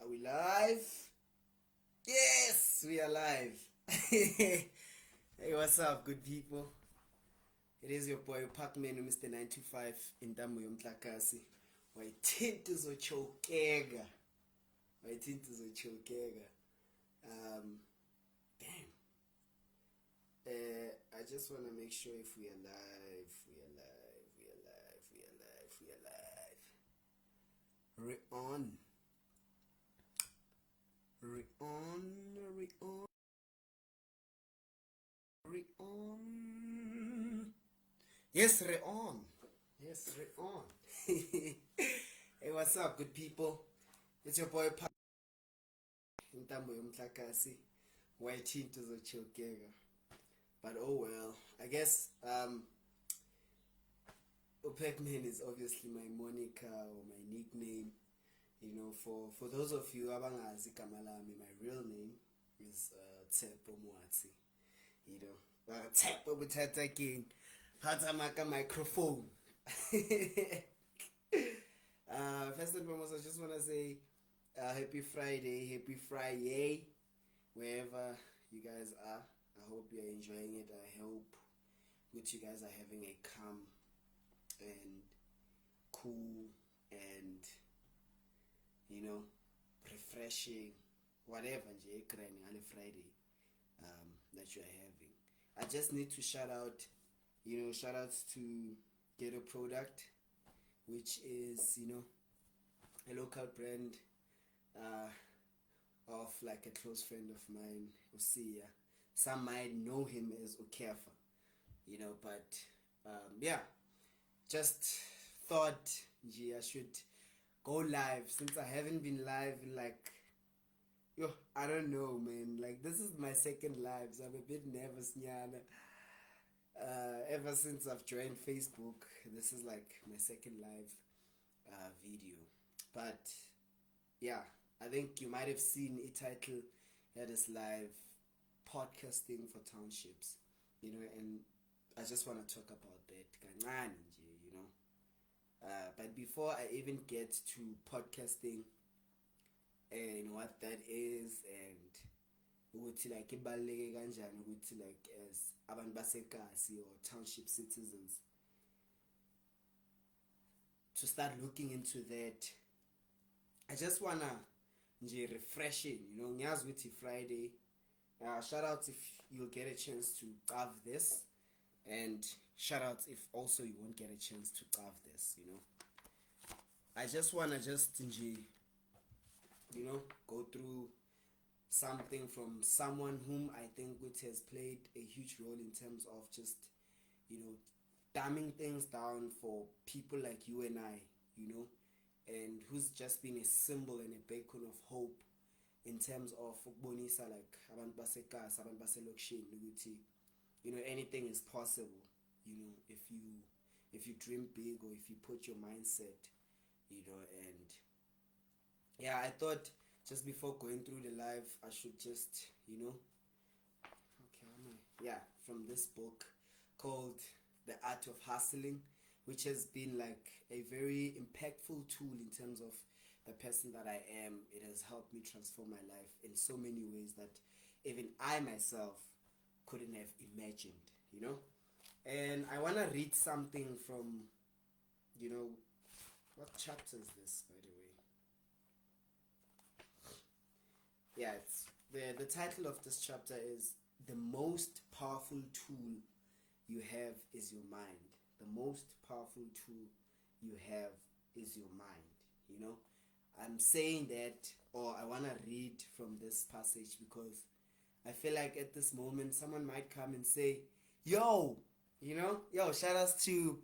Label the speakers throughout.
Speaker 1: Are we live? Yes, we are live. Hey, what's up, good people? It is your boy Pacman, Mr. 925 in Damu Yomtlakasi. Waitintu zochokega. Waitintu zochokega. Damn. I just want to make sure if we are live. Re-on. Yes, re-on. Hey, what's up, good people? It's your boy Pa Intambo Yomtlakasi. Waitintu zochokega. But oh well. I guess Pac-Man is obviously my moniker or my nickname. You know, for those of you abangazi igama lami, my real name is Tshepo Moatsi. You know, Tshepo Butata King, Hatamaka microphone. First and foremost, I just want to say happy Friday, wherever you guys are. I hope you're enjoying it. I hope that you guys are having a calm and cool and, you know, refreshing, whatever on a Friday that you are having. I just need to shout outs to Get a Product, which is, you know, a local brand of like a close friend of mine, Usia. Some might know him as Okafa, you know, but yeah, just thought I should go live since I haven't been live in like, I don't know, man. Like, this is my second live, so I'm a bit nervous, nyana. Ever since I've joined Facebook, this is like my second live video. But yeah, I think you might have seen a title that is live podcasting for townships, you know, and I just want to talk about that, you know. But before I even get to podcasting and what that is, and ukuthi like ibaluleke kanjani ukuthi like as abantu baseKasi or township citizens to start looking into that, I just wanna refreshing, you know, ngiyazi ukuthi Friday. Shout out if you'll get a chance to carve this, and shout out if also you won't get a chance to carve this, you know. I just wanna you know, go through something from someone whom I think which has played a huge role in terms of just, you know, dumbing things down for people like you and I, you know, and who's just been a symbol and a beacon of hope in terms of ukubonisa like abantu baseKasi, abantu baselokishini ukuthi, you know, anything is possible, you know, if you dream big or if you put your mindset, you know. And yeah, I thought just before going through the live, I should just, you know, from this book called The Art of Hustling, which has been like a very impactful tool in terms of the person that I am. It has helped me transform my life in so many ways that even I myself couldn't have imagined, you know. And I want to read something from, you know, what chapter is this, by the way? Yeah, it's the title of this chapter is The Most Powerful Tool You Have Is Your Mind. The most powerful tool you have is your mind, you know. I'm saying that, or I want to read from this passage because I feel like at this moment someone might come and say, yo, you know, shout outs to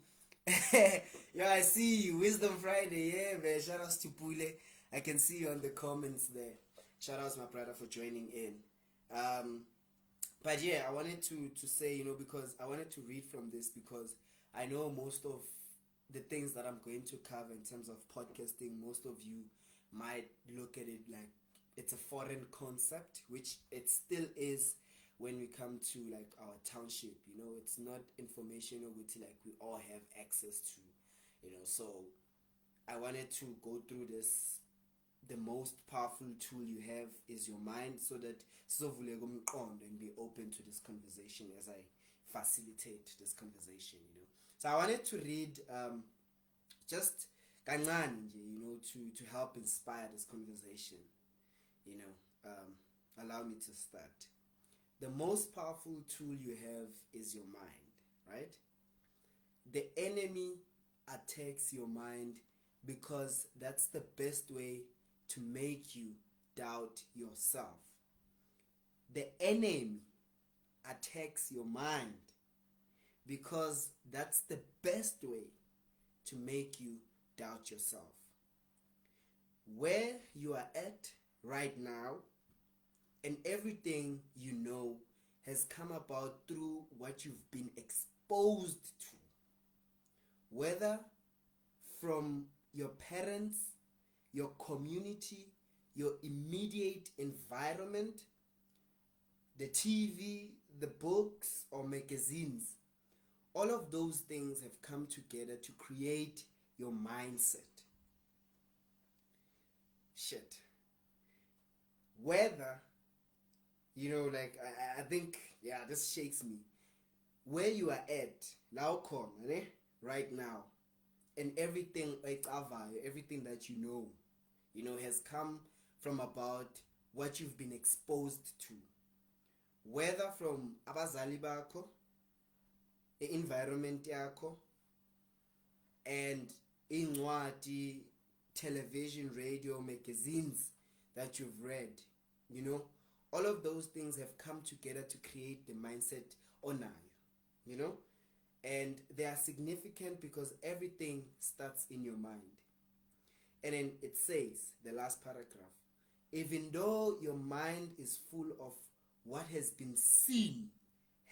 Speaker 1: yo, I see you, Wisdom Friday, yeah, man, shout outs to Pule. I can see you on the comments there. Shout outs my brother for joining in. But yeah, I wanted to say, you know, because I wanted to read from this because I know most of the things that I'm going to cover in terms of podcasting, most of you might look at it like it's a foreign concept, which it still is when we come to like our township, you know. It's not information which like we all have access to, you know. So I wanted to go through this the most powerful tool you have is your mind, so that sizovuleka umqondo and be open to this conversation as I facilitate this conversation, you know. So I wanted to read just kancane nje, you know, to help inspire this conversation, you know. Allow me to start. The most powerful tool you have is your mind, right? The enemy attacks your mind because that's the best way to make you doubt yourself. The enemy attacks your mind because that's the best way to make you doubt yourself. Where you are at right now and everything you know has come about through what you've been exposed to, whether from your parents, your community, your immediate environment, the TV, the books or magazines. All of those things have come together to create your mindset. Shit. Whether, you know, like, I think, yeah, this shakes me. Where you are at, right now, and everything that you know, has come from about what you've been exposed to. Whether from abazali bakho, the environment yakho, and incwadi, television, radio, magazines that you've read, you know, all of those things have come together to create the mindset onayo, you know, and they are significant because everything starts in your mind. And then it says, the last paragraph, even though your mind is full of what has been seen,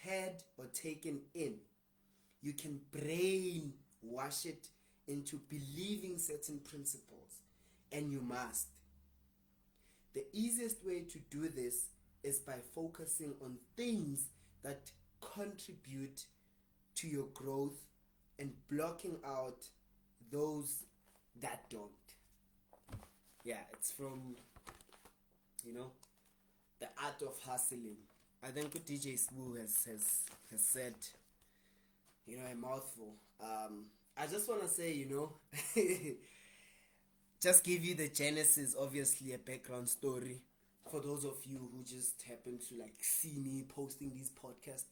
Speaker 1: heard, or taken in, you can brainwash it into believing certain principles, and you must. The easiest way to do this is by focusing on things that contribute to your growth and blocking out those that don't. Yeah, it's from, you know, The Art of Hustling. I think what DJ Smooth has said, you know, a mouthful. I just want to say, you know, just give you the genesis, obviously a background story for those of you who just happen to like see me posting these podcast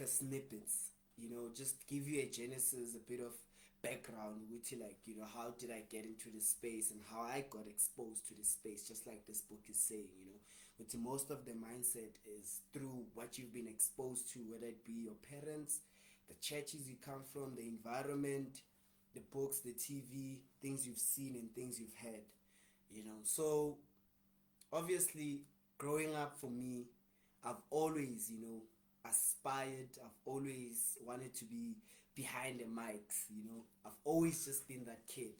Speaker 1: snippets, you know, just give you a genesis, a bit of background, which, like, you know, how did I get into this space and how I got exposed to this space, just like this book is saying, you know, which most of the mindset is through what you've been exposed to, whether it be your parents, the churches you come from, the environment, the books, the TV, things you've seen and things you've heard, you know. So obviously growing up for me, I've always, you know, aspired, I've always wanted to be behind the mics, you know. I've always just been that kid.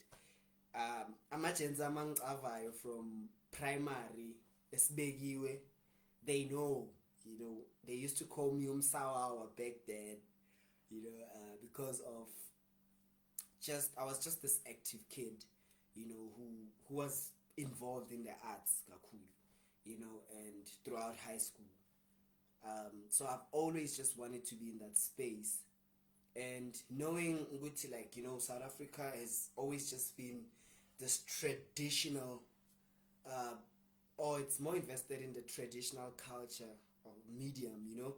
Speaker 1: Amajenza amangcavayo from primary esibekiwe, they know, you know, they used to call me umsawawa back then, you know, because of I was just this active kid, you know, who was involved in the arts kakhulu, you know, and throughout high school. So I've always just wanted to be in that space, and knowing ukuthi, like, you know, South Africa has always just been this traditional, or it's more invested in the traditional culture or medium, you know.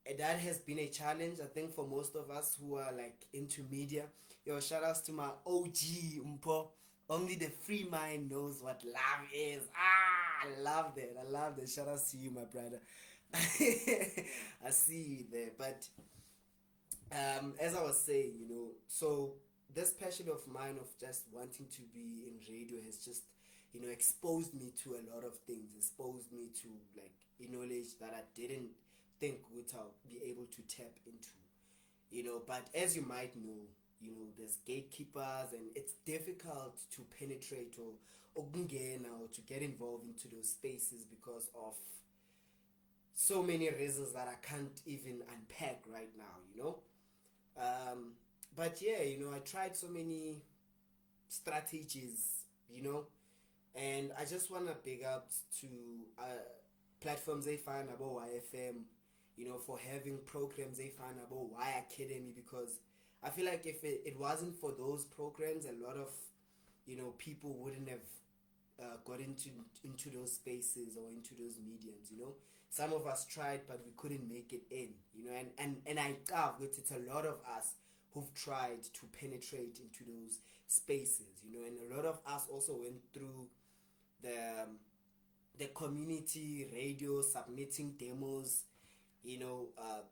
Speaker 1: And that has been a challenge, I think, for most of us who are like into media. Yo, shout outs to my OG Umpo. Only the free mind knows what love is. I love that. Shout outs to you, my brother. I see you there. But as I was saying, you know, so this passion of mine of just wanting to be in radio has just, you know, exposed me to a lot of things, exposed me to like a knowledge that I didn't think I'll be able to tap into, you know. But as you might know, you know, there's gatekeepers and it's difficult to penetrate or to get involved into those spaces because of so many reasons that I can't even unpack right now, you know. But yeah, you know, I tried so many strategies you know. And I just want to big up to platforms they find about YFM, you know, for having programs they find about Y Academy, because I feel like if it wasn't for those programs, a lot of, you know, people wouldn't have got into those spaces or into those mediums, you know. Some of us tried, but we couldn't make it in, you know. And I doubt that it's a lot of us who've tried to penetrate into those spaces, you know. And a lot of us also went through the the community radio submitting demos, you know,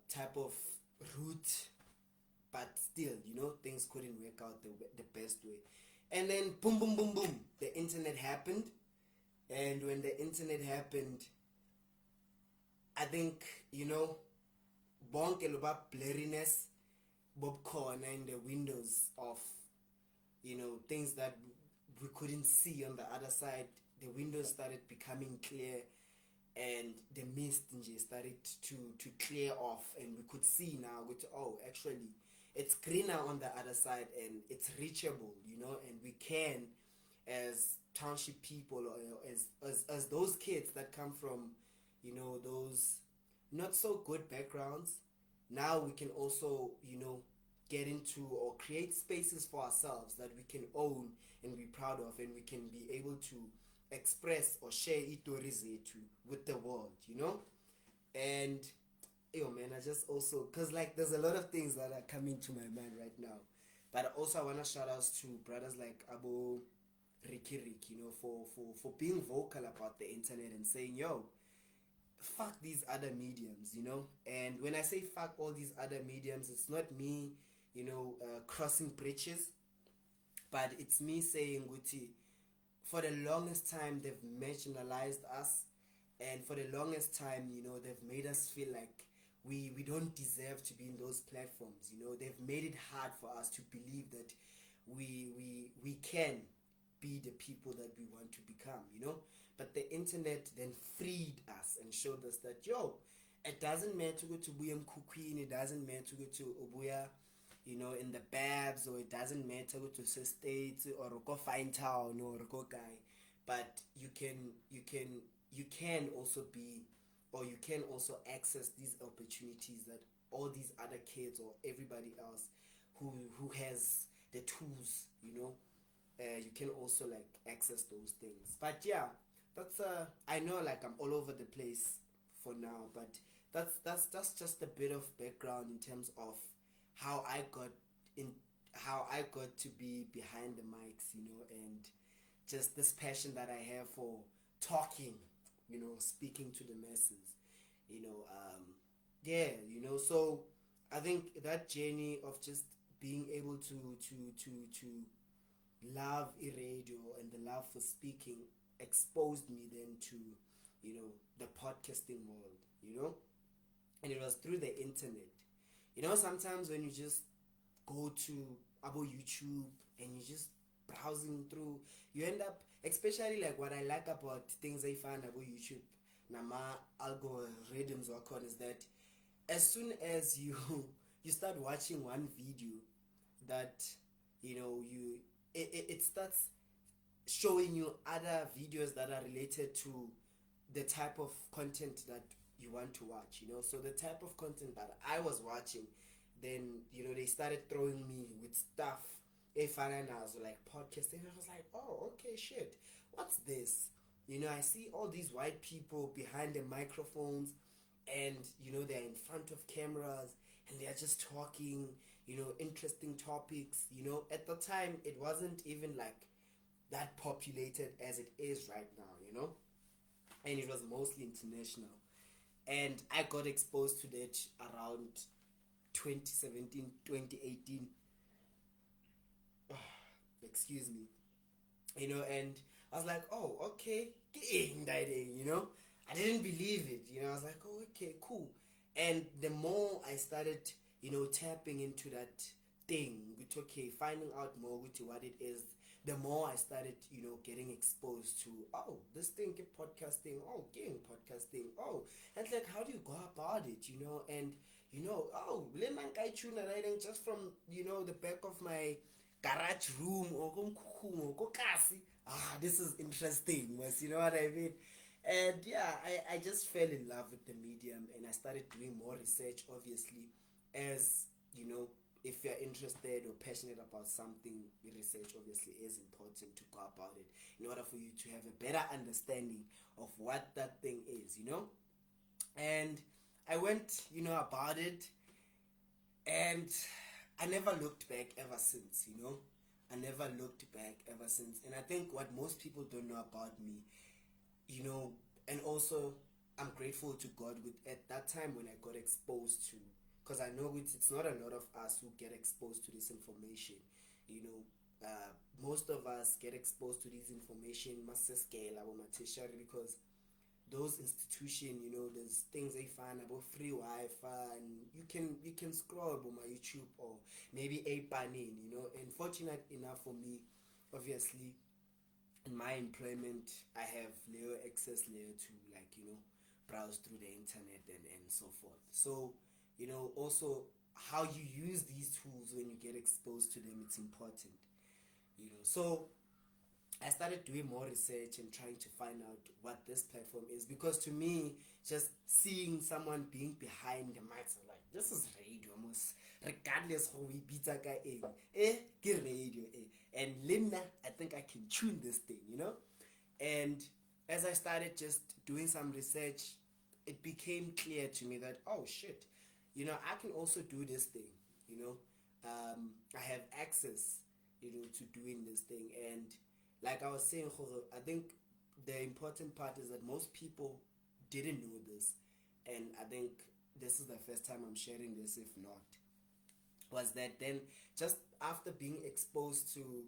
Speaker 1: type of route, but still, you know, things couldn't work out the best way. And then boom, boom, boom, boom, the internet happened. And when the internet happened, I think, you know, bonke loba blurriness bob corner in the windows of, you know, things that we couldn't see on the other side. The windows started becoming clear, and the mist started to clear off, and we could see now with, oh, actually it's greener on the other side and it's reachable, you know. And we can, as township people, or as those kids that come from, you know, those not so good backgrounds, now we can also, you know, get into or create spaces for ourselves that we can own and be proud of, and we can be able to express or share stories with the world, you know. And yo man, I just also, because like there's a lot of things that are coming to my mind right now, but also I want to shout outs to brothers like Abo Ricky Rick, you know, for being vocal about the internet and saying, yo, fuck these other mediums, you know. And when I say fuck all these other mediums, it's not me, you know, crossing bridges, but it's me saying, Guti, for the longest time they've marginalized us, and for the longest time, you know, they've made us feel like we don't deserve to be in those platforms, you know. They've made it hard for us to believe that we can be the people that we want to become, you know. But the internet then freed us and showed us that, yo, it doesn't matter to go to Buya Mkukwini, it doesn't matter to go to Ubuya, you know, in the Babs, or it doesn't matter go to States or go Fine Town or go Guy, but you can also be, or you can also access these opportunities that all these other kids or everybody else who has the tools, you know, you can also like access those things. But yeah, that's I know like I'm all over the place for now, but that's just a bit of background in terms of how I got in, how I got to be behind the mics, you know, and just this passion that I have for talking, you know, speaking to the masses, you know. Yeah, you know. So I think that journey of just being able to love radio and the love for speaking exposed me then to, you know, the podcasting world, you know. And it was through the internet, you know. Sometimes when you just go to about YouTube and you just browsing through, you end up, especially like what I like about things I find about YouTube, nama algorithms work on, is that as soon as you start watching one video, that, you know, it starts showing you other videos that are related to the type of content that you want to watch, you know. So the type of content that I was watching, then, you know, they started throwing me with stuff so like podcasting. I was like, oh, okay, shit, what's this? You know, I see all these white people behind the microphones, and, you know, they're in front of cameras and they're just talking, you know, interesting topics. You know, at the time it wasn't even like that populated as it is right now, you know, and it was mostly international. And I got exposed to that around 2017, 2018. Excuse me, you know. And I was like, oh, okay, you know. I didn't believe it, you know. I was like, oh, okay, cool. And the more I started, you know, tapping into that thing, with, okay, finding out more with what it is, the more I started, you know, getting exposed to, oh, this thing, get podcasting, oh, getting podcasting, oh, and like, how do you go about it, you know? And, you know, oh, lemon kai tuna writing just from, you know, the back of my garage room, or kasi, this is interesting, was, you know what I mean? And yeah, I just fell in love with the medium, and I started doing more research, obviously, as you know, if you're interested or passionate about something, research obviously is important to go about it in order for you to have a better understanding of what that thing is, you know? And I went, about it, and I never looked back ever since, you know? I never looked back ever since. And I think what most people don't know about me, you know, and also I'm grateful to God with at that time when I got exposed to, because I know it's not a lot of us who get exposed to this information, you know. Most of us get exposed to this information because those institution, there's things they find about free Wi-Fi, and you can scroll on my YouTube or maybe a panin, And fortunate enough for me, obviously, in my employment, I have little access layer to, like, browse through the internet and so forth. So, also how you use these tools when you get exposed to them, it's important. So I started doing more research and trying to find out what this platform is, because to me, just seeing someone being behind the mics, I'm like, this is radio, almost regardless how we beat a guy get radio, and Linda, I think I can tune this thing, And as I started just doing some research, it became clear to me that, oh shit, I can also do this thing, you know. I have access, to doing this thing. And like I was saying, I think the important part is that most people didn't know this. And I think this is the first time I'm sharing this, if not. Was that then just after being exposed to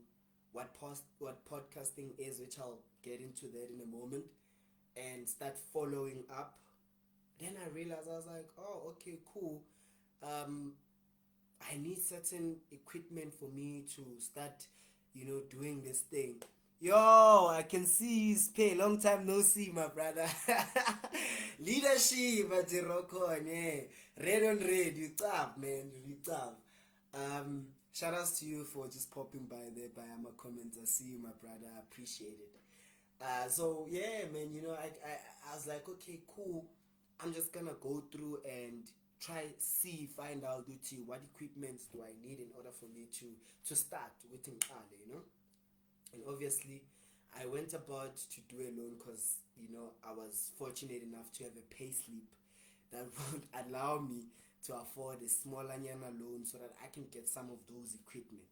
Speaker 1: what podcasting is, which I'll get into that in a moment, and start following up, then I realized, I was like, oh, okay, cool. I need certain equipment for me to start, doing this thing. Yo, I can see you pay. Long time no see, my brother. Leadership at the rock on, yeah. Red on red, you tap, man, you tap. Shout outs to you for just popping by there by my comments. I see you, my brother. I appreciate it. So yeah, man, I was like, okay, cool. I'm just gonna go through and find out what equipment do I need in order for me to start with Nkale, And obviously, I went about to do a loan because, I was fortunate enough to have a pay slip that would allow me to afford a smaller loan so that I can get some of those equipment.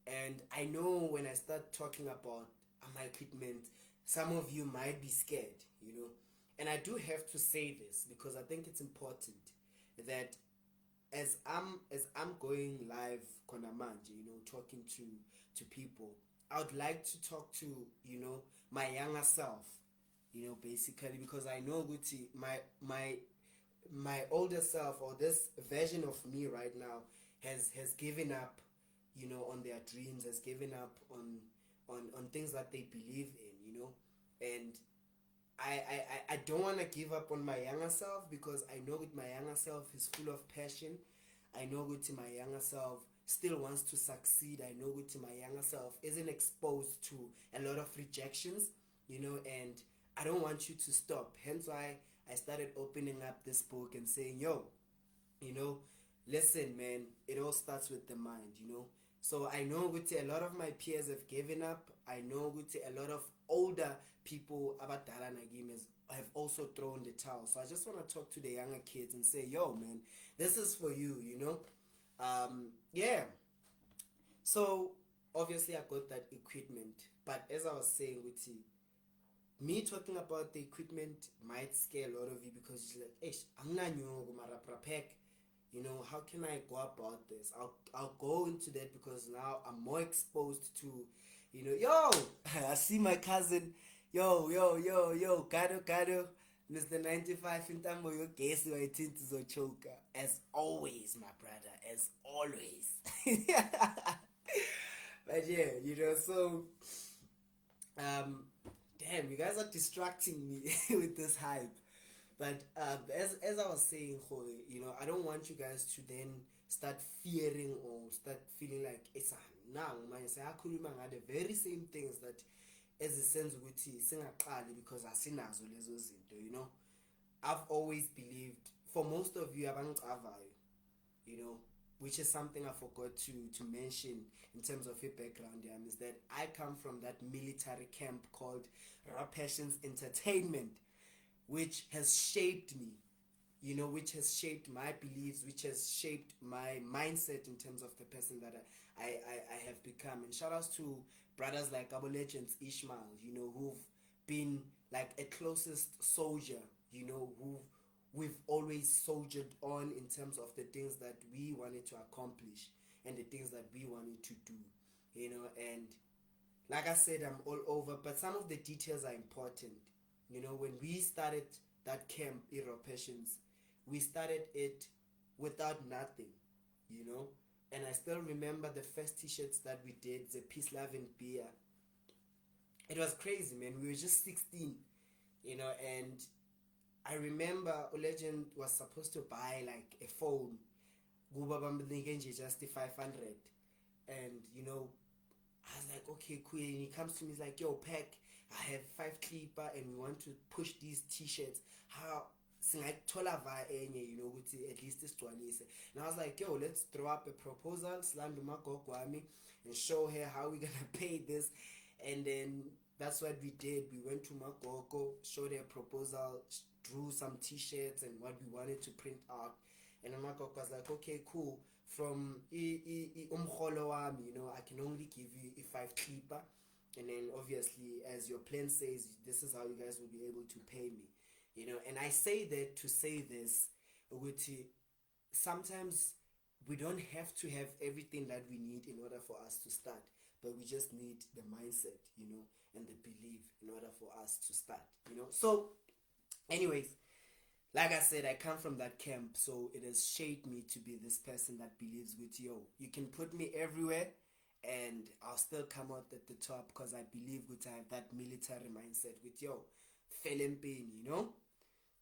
Speaker 1: And I know when I start talking about my equipment, some of you might be scared. And I do have to say this because I think it's important that as I'm going live konamanje, talking to people, I would like to talk to, my younger self, basically, because I know Guti, my older self, or this version of me right now, has given up, on their dreams, has given up on things that they believe in, and I don't want to give up on my younger self, because I know with my younger self is full of passion. I know with my younger self still wants to succeed. I know with my younger self isn't exposed to a lot of rejections, and I don't want you to stop. Hence why I started opening up this book and saying, yo, listen, man, it all starts with the mind. So I know with a lot of my peers have given up. I know with a lot of older people about Dalanagim have also thrown the towel. So I just want to talk to the younger kids and say, yo, man, this is for you, Yeah. So obviously I got that equipment. But as I was saying with you, me talking about the equipment might scare a lot of you, because you're like, I'm not how can I go about this? I'll go into that because now I'm more exposed to, yo, I see my cousin, yo, Gado, Mr. 95 in Tambo, your case, I tend to choke. As always, my brother, as always. But yeah, so, damn, you guys are distracting me with this hype. But as I was saying, I don't want you guys to then start fearing or start feeling like it's now manje siyakhuluma ngale very same things that ezisenza ukuthi singaqali because asinazo lezo zinto, you know. I've always believed, for most of you abangicavayo, you know, which is something I forgot to mention in terms of your background, is that I come from that military camp called Raw Passions Entertainment, which has shaped me, you know, which has shaped my beliefs, which has shaped my mindset in terms of the person that I have become. And shout outs to brothers like Abo Legends Ishmael, you know, who've been like a closest soldier, you know, we've always soldiered on in terms of the things that we wanted to accomplish and the things that we wanted to do, you know. And like I said, I'm all over, but some of the details are important. You know, when we started that camp, Hero Passions, we started it without nothing, you know. And I still remember the first t-shirts that we did, the Peace, Love and Beer. It was crazy, man. We were just 16, you know. And I remember Legend was supposed to buy like a phone, just 500, and you know, I was like, okay, cool. And he comes to me, he's like, yo, Pack, I have 5 clipper and we want to push these t-shirts. How singayithola via enye, you know, ukuthi at least isigcwalise. And I was like, yo, let's throw up a proposal, silandu umagogo wami, and show her how we're gonna pay this. And then that's what we did. We went to Magogo, showed her a proposal, drew some t-shirts and what we wanted to print out. And Magogo was like, okay, cool. From umkholo wami, you know, I can only give you a 5 clipper. And then obviously, as your plan says, this is how you guys will be able to pay me, you know. And I say that to say this, sometimes we don't have to have everything that we need in order for us to start, but we just need the mindset, you know, and the belief in order for us to start, you know. So anyways, like I said, I come from that camp, so it has shaped me to be this person that believes with, yo, you can put me everywhere and I'll still come out at the top, because I believe with I have that military mindset with, yo, felempini, you know,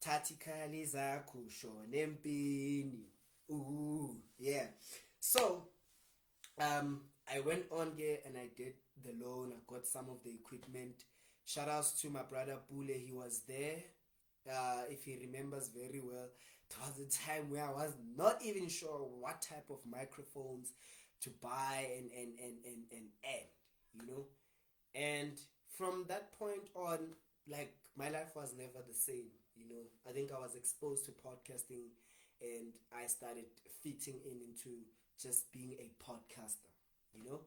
Speaker 1: tatikali zakho shone empini. Ooh, yeah. So I went on here and I did the loan. I got some of the equipment. Shout outs to my brother Bule, he was there. If he remembers very well, there was a time where I was not even sure what type of microphones to buy and add, you know. And from that point on, like, my life was never the same, you know. I think I was exposed to podcasting and I started fitting into just being a podcaster, you know.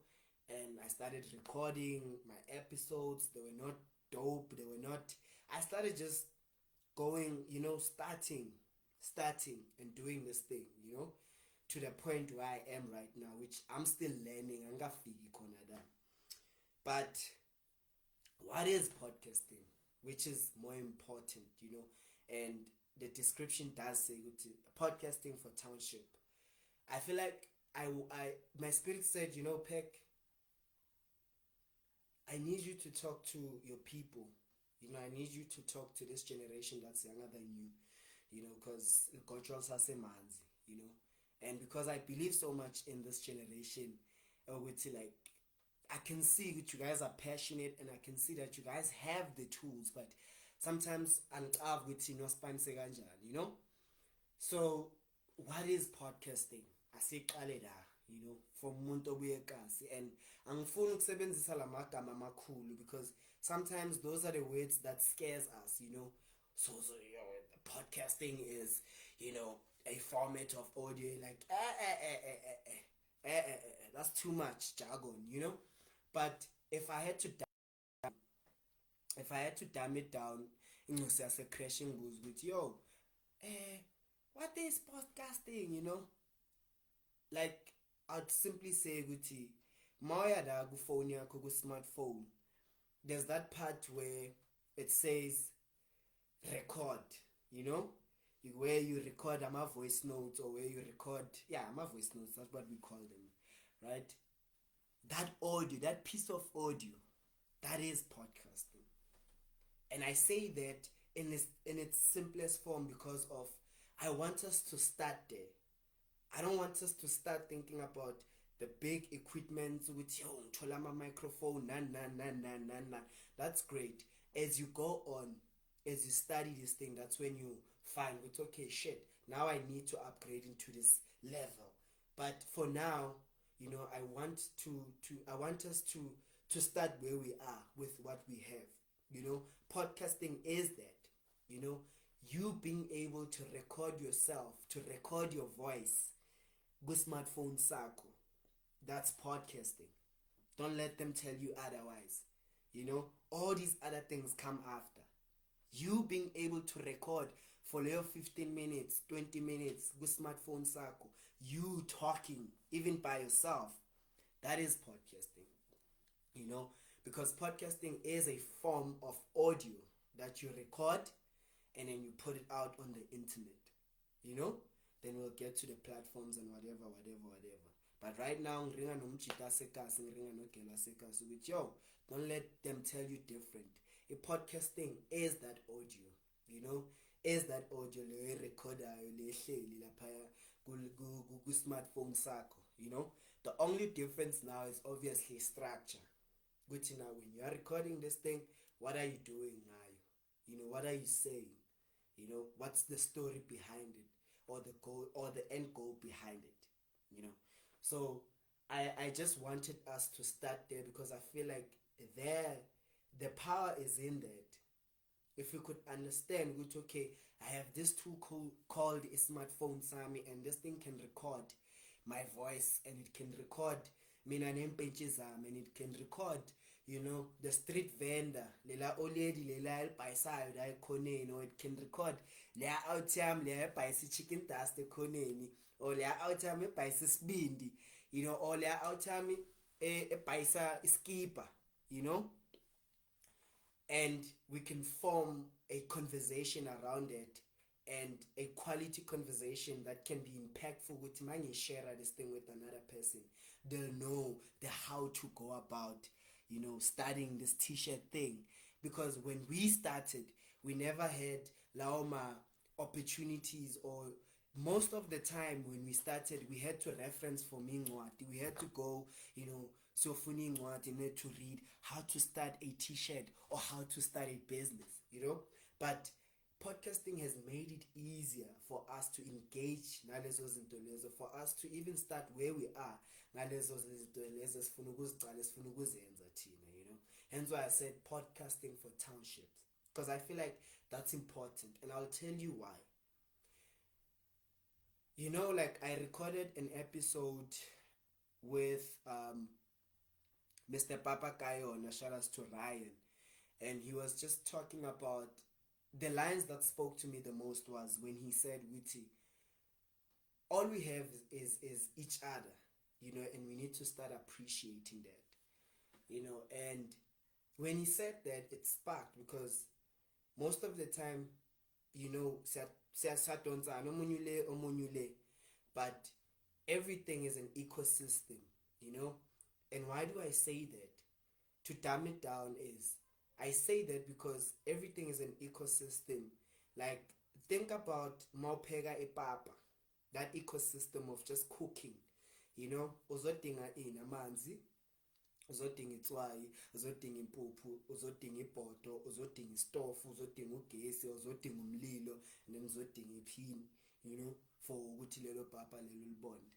Speaker 1: And I started recording my episodes. They were not dope, they were not, I started just going, you know, starting and doing this thing, you know, to the point where I am right now, which I'm still learning. But what is podcasting, which is more important, you know? And the description does say podcasting for Township. I feel like my spirit said, you know, Peck, I need you to talk to your people. You know, I need you to talk to this generation that's younger than you know, because controls are manzi, you know. And because I believe so much in this generation, like, I can see that you guys are passionate and I can see that you guys have the tools, but sometimes you know. So what is podcasting? I say you know, for umuntu obuyekasi, and angifuni ukusebenzisa lamagama amakhulu because sometimes those are the words that scares us, you know. So you know, podcasting is, you know, a format of audio, like that's too much jargon, you know. But if I had to dumb it down, a crashing goes with, yo, what is podcasting, you know? Like, I'd simply say, Guti, Maya da gu phone yakho gu smartphone. There's that part where it says record, you know? Where you record my voice notes, or where you record, my voice notes, that's what we call them, right? That audio, that piece of audio, that is podcasting. And I say that in its simplest form because of, I want us to start there. I don't want us to start thinking about the big equipment with yo ngithola ama microphone nan. That's great. As you go on, as you study this thing, that's when you find it's okay, shit, now I need to upgrade into this level. But for now, I want us to start where we are with what we have. Podcasting is that, you being able to record yourself, to record your voice with smartphone sakho. That's podcasting. Don't let them tell you otherwise. All these other things come after. You being able to record for your 15 minutes, 20 minutes with smartphone sakho, you talking even by yourself, that is podcasting. Because podcasting is a form of audio that you record and then you put it out on the internet. Then we'll get to the platforms and whatever. But right now, don't let them tell you different. A podcasting is that audio, is that audio le recorder le hleli lapha ku smartphone sakho. The only difference now is obviously structure. Which now when you are recording this thing, what are you doing now? What are you saying? What's the story behind it, or the goal, or the end goal behind it? So I just wanted us to start there because I feel like the power is in that. If we could understand, which okay, I have this tool called a smartphone Sami, and this thing can record my voice, and it can record mina nempentshi zami, and it can record the street vendor lela oledi lela elibhayisayo la ekhoneni, or it can record leya out yami leya ebhayisa chicken dust ekhoneni, or leya out yami ebhayisa isibindi, or leya out yami ebhayisa iskipa, and we can form a conversation around it, and a quality conversation that can be impactful. With many share this thing with another person, they'll know the how to go about studying this t-shirt thing. Because when we started, we never had laoma opportunities, or most of the time when we started, we had to reference for mingwati. We had to go, so funny to read how to start a t-shirt or how to start a business, But podcasting has made it easier for us to engage nalezo zinto lezo, for us to even start where we are nalezo zinto lezo esifuna ukuzicala, esifuna ukuzenza thina, Hence why I said podcasting for townships, because I feel like that's important, and I'll tell you why. Like I recorded an episode with Mr. Papa Kayona, shout outs to Ryan, and he was just talking about the lines that spoke to me the most was when he said, Witty, all we have is each other, and we need to start appreciating that, and when he said that, it sparked, because most of the time, but everything is an ecosystem, and why do I say that? To dumb it down is, I say that because everything is an ecosystem. Like, think about maupeka ipapa, that ecosystem of just cooking, uzodinga amanzi, uzodinga itswayi, uzodinga impuphu, uzodinga ibhodo, uzodinga istofu, uzodinga ugesi, uzodinga umlilo, and then uzodinga iphini, for ukuthi lelo papa lelo libonde.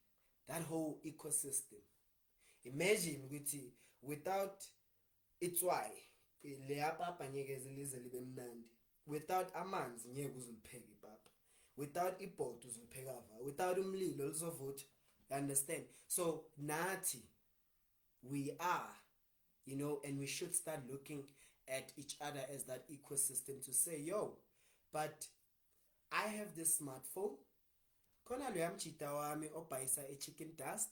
Speaker 1: That whole ecosystem. Imagine ukuthi without itswayi leya papa ngeke lize libe mnandi. Without amanzi ngeke uzulipheka ipapa. Without ibhodo uzulipheka va. Without umlilo lizovutha. You understand? So nathi we are, and we should start looking at each other as that ecosystem to say, yo, but I have this smartphone. Khona loya mchita wami obhayisa a chicken dust,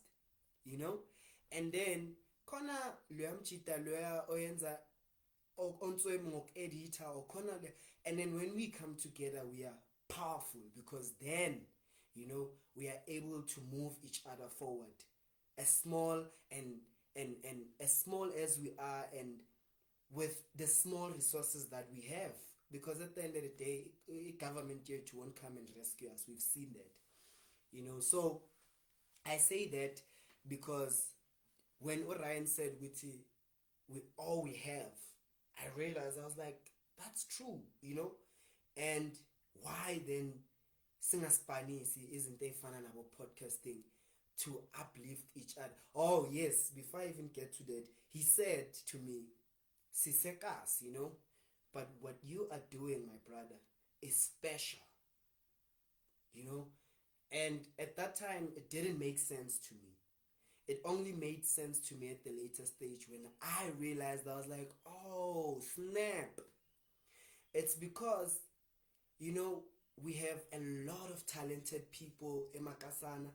Speaker 1: and then khona loya mchita loya oyenza onswemu ngok-editor, or khona le, and then when we come together we are powerful, because then we are able to move each other forward, as small and as small as we are, and with the small resources that we have, because at the end of the day, government yet won't come and rescue us. We've seen that, so I say that because when Orion said with all we have, I realized, I was like, that's true, and why then singaspanisi isn't efana nabo podcasting to uplift each other. Oh yes, before I even get to that, he said to me, sisekas, but what you are doing, my brother, is special, and at that time it didn't make sense to me. It only made sense to me at the later stage when I realized, I was like, oh snap, it's because we have a lot of talented people in Makasana.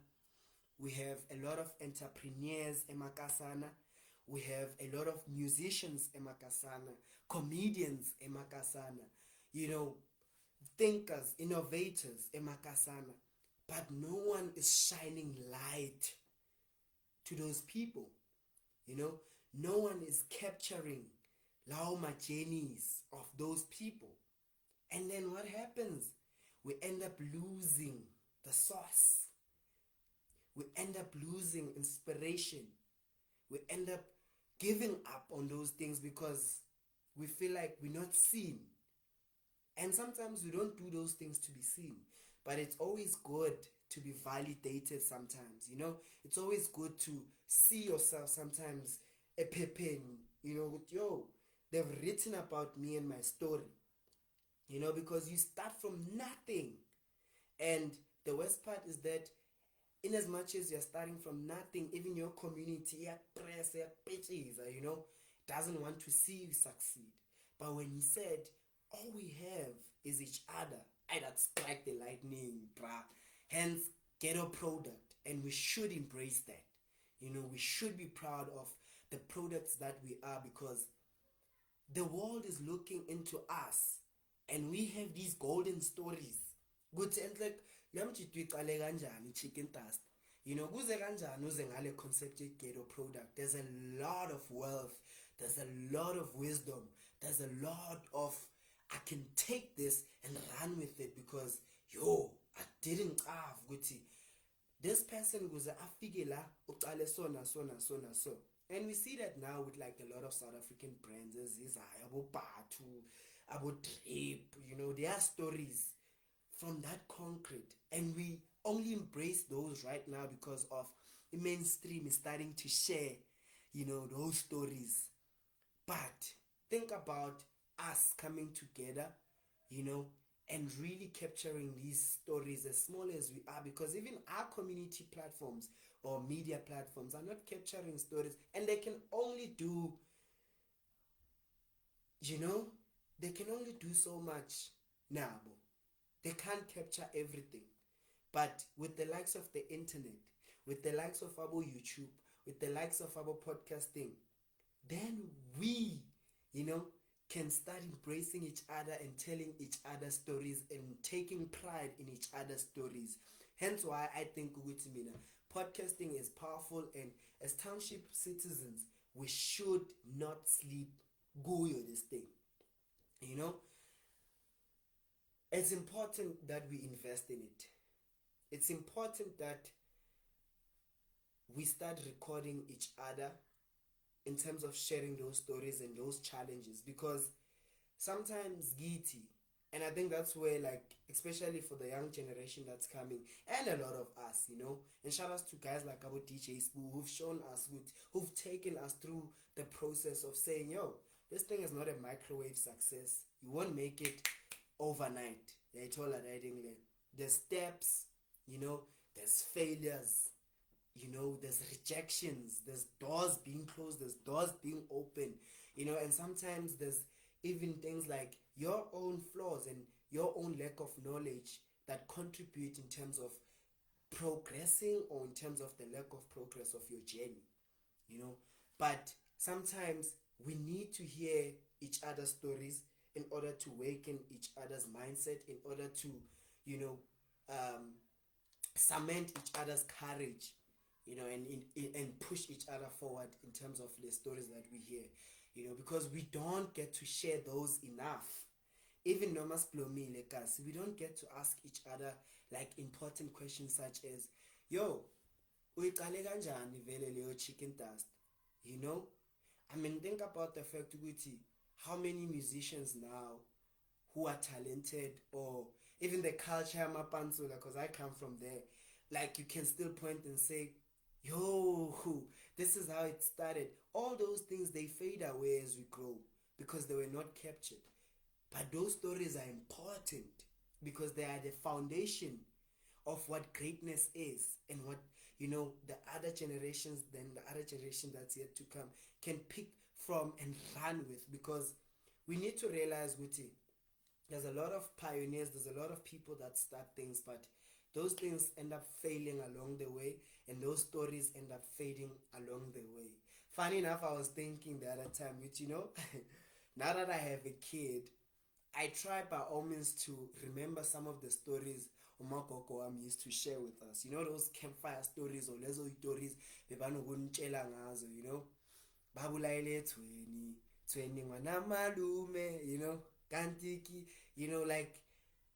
Speaker 1: We have a lot of entrepreneurs in Makasana. We have a lot of musicians in Makasana, comedians in Makasana, thinkers, innovators in Makasana. But no one is shining light to those people. No one is capturing lauma journeys of those people. And then what happens? We end up losing the source. We end up losing inspiration. We end up giving up on those things because we feel like we're not seen. And sometimes we don't do those things to be seen. But it's always good to be validated sometimes, It's always good to see yourself sometimes a pepin, yo, they've written about me and my story, because you start from nothing. And the worst part is that in as much as you're starting from nothing, even your community, doesn't want to see you succeed. But when he said, all we have is each other, that strike the lightning, bruh. Hence, ghetto product. And we should embrace that. We should be proud of the products that we are, because the world is looking into us. And we have these golden stories. Good, and like, chicken dust. Kuze kanjani uze ngale concept ghetto product. There's a lot of wealth. There's a lot of wisdom. There's a lot of, I can take this and run with it because, I didn't have Guti. This person was afike la uqale so. And we see that now with like a lot of South African brands, abo Batu, abo Drip, their stories from that concrete. And we only embrace those right now because of the mainstream is starting to share, those stories. But think about us coming together, and really capturing these stories as small as we are, because even our community platforms or media platforms are not capturing stories, and they can only do, they can only do so much now. They can't capture everything. But with the likes of the internet, with the likes of our YouTube, with the likes of our podcasting, then we, can start embracing each other and telling each other stories and taking pride in each other's stories. Hence why I think podcasting is powerful, and as township citizens, we should not sleep this thing. It's important that we invest in it. It's important that we start recording each other in terms of sharing those stories and those challenges, because sometimes giti, and I think that's where, like, especially for the young generation that's coming, and a lot of us, and shout outs to guys like our DJ Spoo, who've shown us, who've taken us through the process of saying, this thing is not a microwave success. You won't make it overnight. There's steps, there's failures, there's rejections, there's doors being closed, there's doors being opened, and sometimes there's even things like your own flaws and your own lack of knowledge that contribute in terms of progressing, or in terms of the lack of progress of your journey, but sometimes we need to hear each other's stories in order to awaken each other's mindset, in order to, cement each other's courage, and push each other forward in terms of the stories that we hear, because we don't get to share those enough. Even Nomas Plomi, like us, we don't get to ask each other like important questions such as, uyiqale kanjani vele leyo chicken dust, you know? I mean, think about the fact ukuthi how many musicians now who are talented, or even the culture mapansula, because I come from there, like you can still point and say, yo, this is how it started. All those things, they fade away as we grow because they were not captured. But those stories are important because they are the foundation of what greatness is, and what, you know, the other generations, then the other generation that's yet to come can pick from and run with. Because we need to realize, Guti, there's a lot of pioneers, there's a lot of people that start things, but those things end up failing along the way, and those stories end up fading along the way. Funny enough, I was thinking the other time, which, you know, now that I have a kid, I try by all means to remember some of the stories umagogo wami used to share with us. You know, those campfire stories, or lezo stories bebanokutshela ngazo, you know, babulayele thweni ngwanamalume, you know, kantiki, you know, like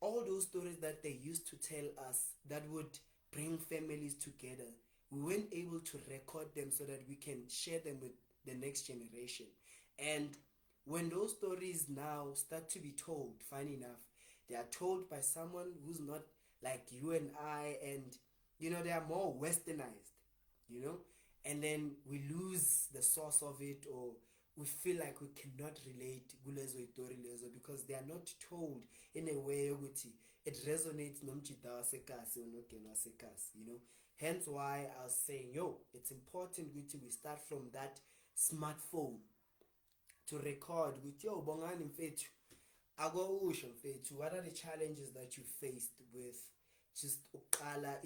Speaker 1: all those stories that they used to tell us that would bring families together. We weren't able to record them so that we can share them with the next generation. And when those stories now start to be told, funny enough, they are told by someone who's not like you and I, and you know, they are more westernized, you know, and then we lose the source of it, or we feel like we cannot relate kulezo itori lezo because they are not told in a way ukuthi it resonates nomjida wasekasi unogelo wasekasi, you know. Hence why I was saying, yo, it's important ukuthi we start from that smartphone to record with, yo, bongani mfethu, akusho mfethu, what are the challenges that you faced with just uqala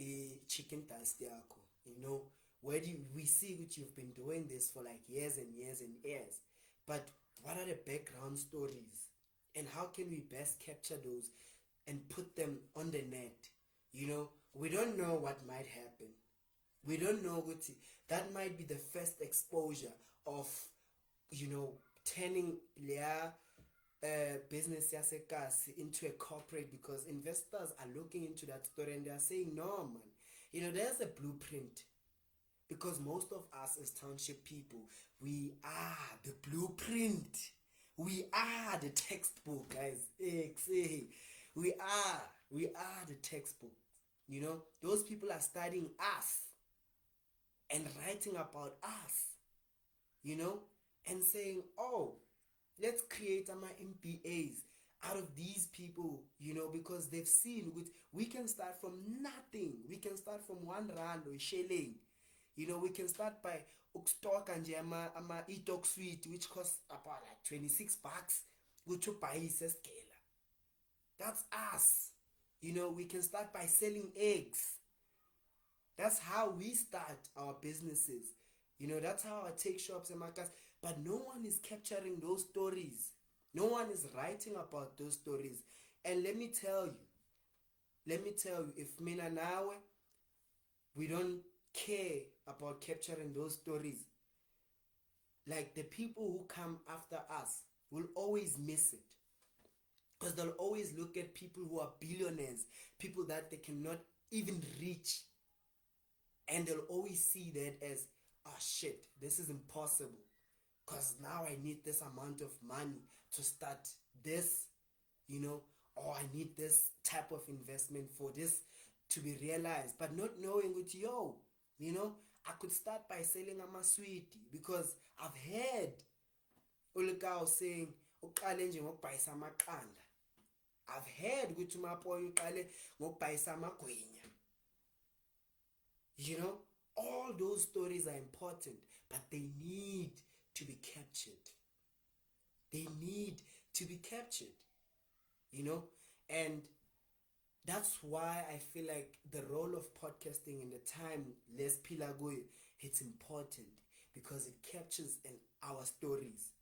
Speaker 1: chicken dust yakho, you know? Where do we see that you've been doing this for like years and years and years, but what are the background stories, and how can we best capture those and put them on the net? You know, we don't know what might happen. We don't know what that might be the first exposure of, you know, turning their business yasekasi into a corporate, because investors are looking into that story and they are saying, no man, you know, there's a blueprint. Because most of us as township people, we are the blueprint. We are the textbook, guys. We are the textbook. You know, those people are studying us and writing about us, you know, and saying, oh, let's create our MBAs out of these people, you know, because they've seen we can start from nothing. We can start from 1 rand or shilling. You know, we can start by stock and ama e-talk suite, which costs about like 26 bucks. Go to buy scale. That's us. You know, we can start by selling eggs. That's how we start our businesses. You know, that's how I take shops and markets. But no one is capturing those stories. No one is writing about those stories. And let me tell you, if Mina nawe, we don't care about capturing those stories, like the people who come after us will always miss it, because they'll always look at people who are billionaires, people that they cannot even reach, and they'll always see that as, oh shit, this is impossible, because now I need this amount of money to start this, you know, or I need this type of investment for this to be realized, but not knowing what, yo, you know, I could start by selling a sweetie, because I've heard Ulukao saying, uqale nje ngokubhayisa amaqanda. I've heard ukuthi uMapoyo uqale ngokubhayisa amagwinya. You know, all those stories are important, but they need to be captured. They need to be captured, you know, and that's why I feel like the role of podcasting in the time Les Pilagoy, it's important, because it captures our stories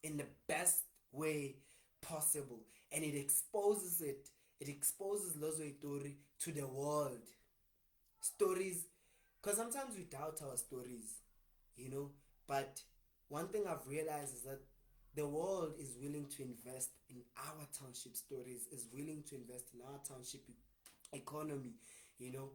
Speaker 1: in the best way possible, and it exposes Lozo Itori to the world. Stories, because sometimes we doubt our stories, you know, but one thing I've realized is that the world is willing to invest in our township stories, is willing to invest in our township economy, you know.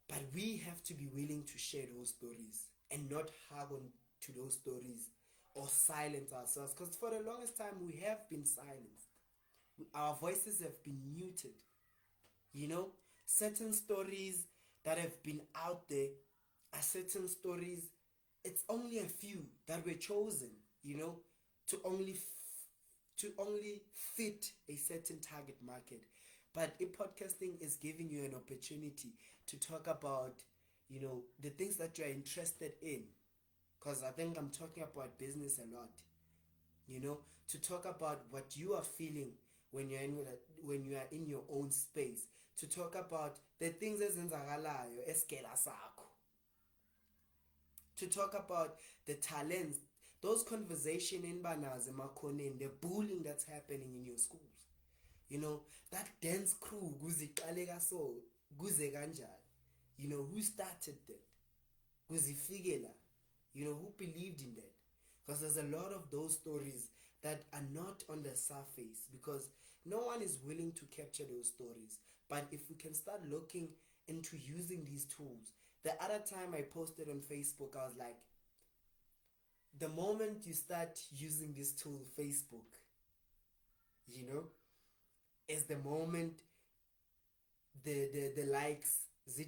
Speaker 1: But we have to be willing to share those stories and not hug on to those stories or silence ourselves, because for the longest time we have been silenced. Our voices have been muted. You know, certain stories that have been out there are certain stories, it's only a few that were chosen, you know, to only fit a certain target market. But podcasting is giving you an opportunity to talk about, you know, the things that you're interested in. Because I think I'm talking about business a lot, you know, to talk about what you are feeling when you are in your own space, to talk about the things ezenzakalayo eskela sakho, to talk about the talents, those conversation in banazo emakhoneni, the bullying that's happening in your schools, you know, that dance crew kuziqaleka so kuze kanjani, you know, who started that, kuzifike la, you know, who believed in that. Because there's a lot of those stories that are not on the surface, because no one is willing to capture those stories. But if we can start looking into using these tools, the other time I posted on Facebook, I was like, the moment you start using this tool, Facebook, you know, is the moment the likes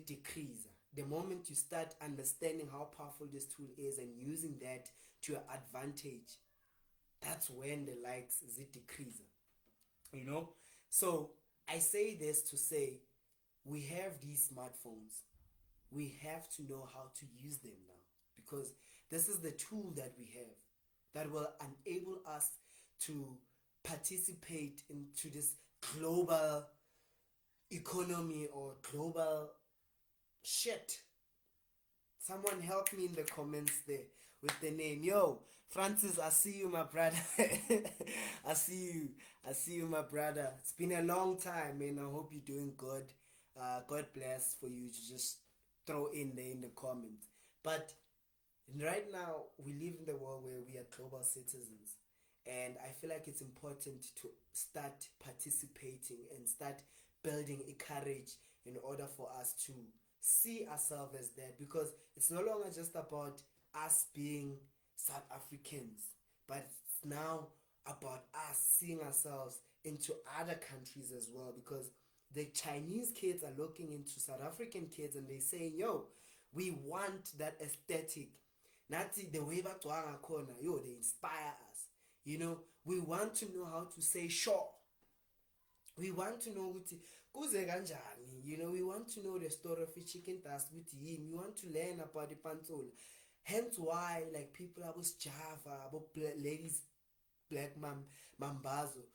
Speaker 1: decrease. The moment you start understanding how powerful this tool is and using that to your advantage, that's when the likes decrease. You know? So I say this to say, we have these smartphones. We have to know how to use them now, because this is the tool that we have that will enable us to participate into this global economy or global shit. Someone help me in the comments there with the name. Yo, Francis, I see you, my brother. I see you, my brother. It's been a long time, man. I hope you're doing good. God bless for you to just throw in there in the comments. But right now, we live in the world where we are global citizens. And I feel like it's important to start participating and start building a courage in order for us to see ourselves as that, because it's no longer just about us being South Africans, but it's now about us seeing ourselves into other countries as well, because the Chinese kids are looking into South African kids and they saying, yo, we want that aesthetic. Nazi the way back to our corner, yo, they inspire us. You know, we want to know how to say sure. We want to know kuze kanjani. You know, we want to know the story of a chicken dust with him. We want to learn about the pantol. Hence why, like, people are Java, about ladies, black mambazo,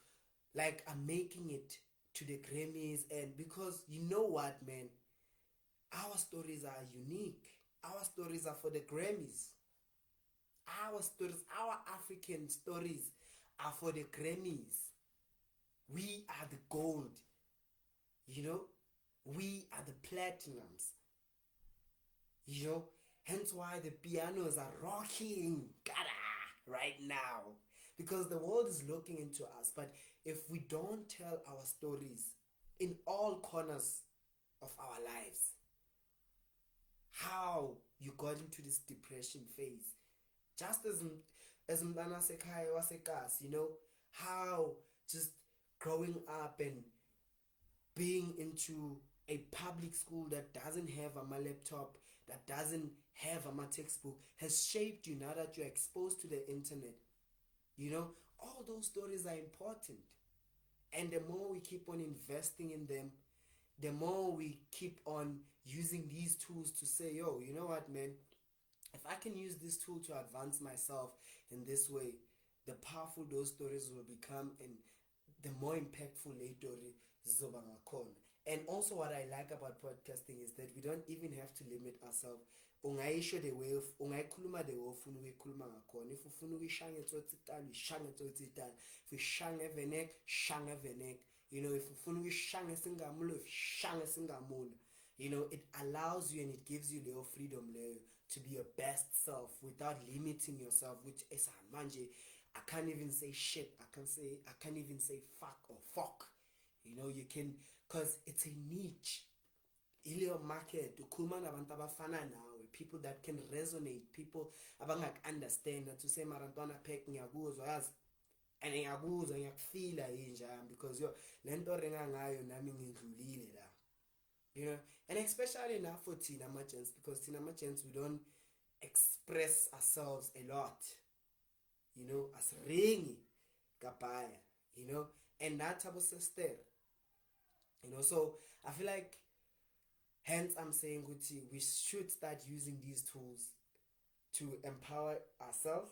Speaker 1: like, are making it to the Grammys. And because you know what, man, our stories are unique. Our stories are for the Grammys. Our stories, our African stories are for the Grammys. We are the gold. You know, we are the platinums. You know, hence why the pianos are rocking right now, because the world is looking into us. But if we don't tell our stories in all corners of our lives, how you got into this depression phase, just as Mdana Sekai Wasekas, you know, how just growing up and being into a public school that doesn't have a laptop, that doesn't have a textbook, has shaped you now that you're exposed to the internet. You know, all those stories are important. And the more we keep on investing in them, the more we keep on using these tools to say, yo, you know what, man, if I can use this tool to advance myself in this way, the powerful those stories will become, and the more impactful later zizoba ngakhona. And also what I like about podcasting is that we don't even have to limit ourselves. Ungayisho the way of ungayikhuluma the way ofuna ukuyikhuluma ngakhona. If ufuna ukuyishanga etsotsitala, ishanga etsotsitala. If ishanga evenek, shanga evenek. You know, if ufuna ukuyishanga singamulo, shanga singamulo. You know, it allows you and it gives you the freedom to be your best self without limiting yourself, which is manje. I can't even say shit. I can't even say fuck or fuck. You know, you can, because it's a niche. ileyo market ukhuluma nabantu abafana nawe, people that can resonate, people abangaku-understand that use marantwana phek ngiyakuzwa yazi and ngiyakuzwa ngiyakufila yinjani because yo lento renga ngayo nami ngidlulile la, you know. And especially now for thina ama-gents, because thina ama-gents we don't express ourselves a lot, you know, asiringi kabaya, you know, and that's our sister, you know. So I feel like hence I'm saying we should start using these tools to empower ourselves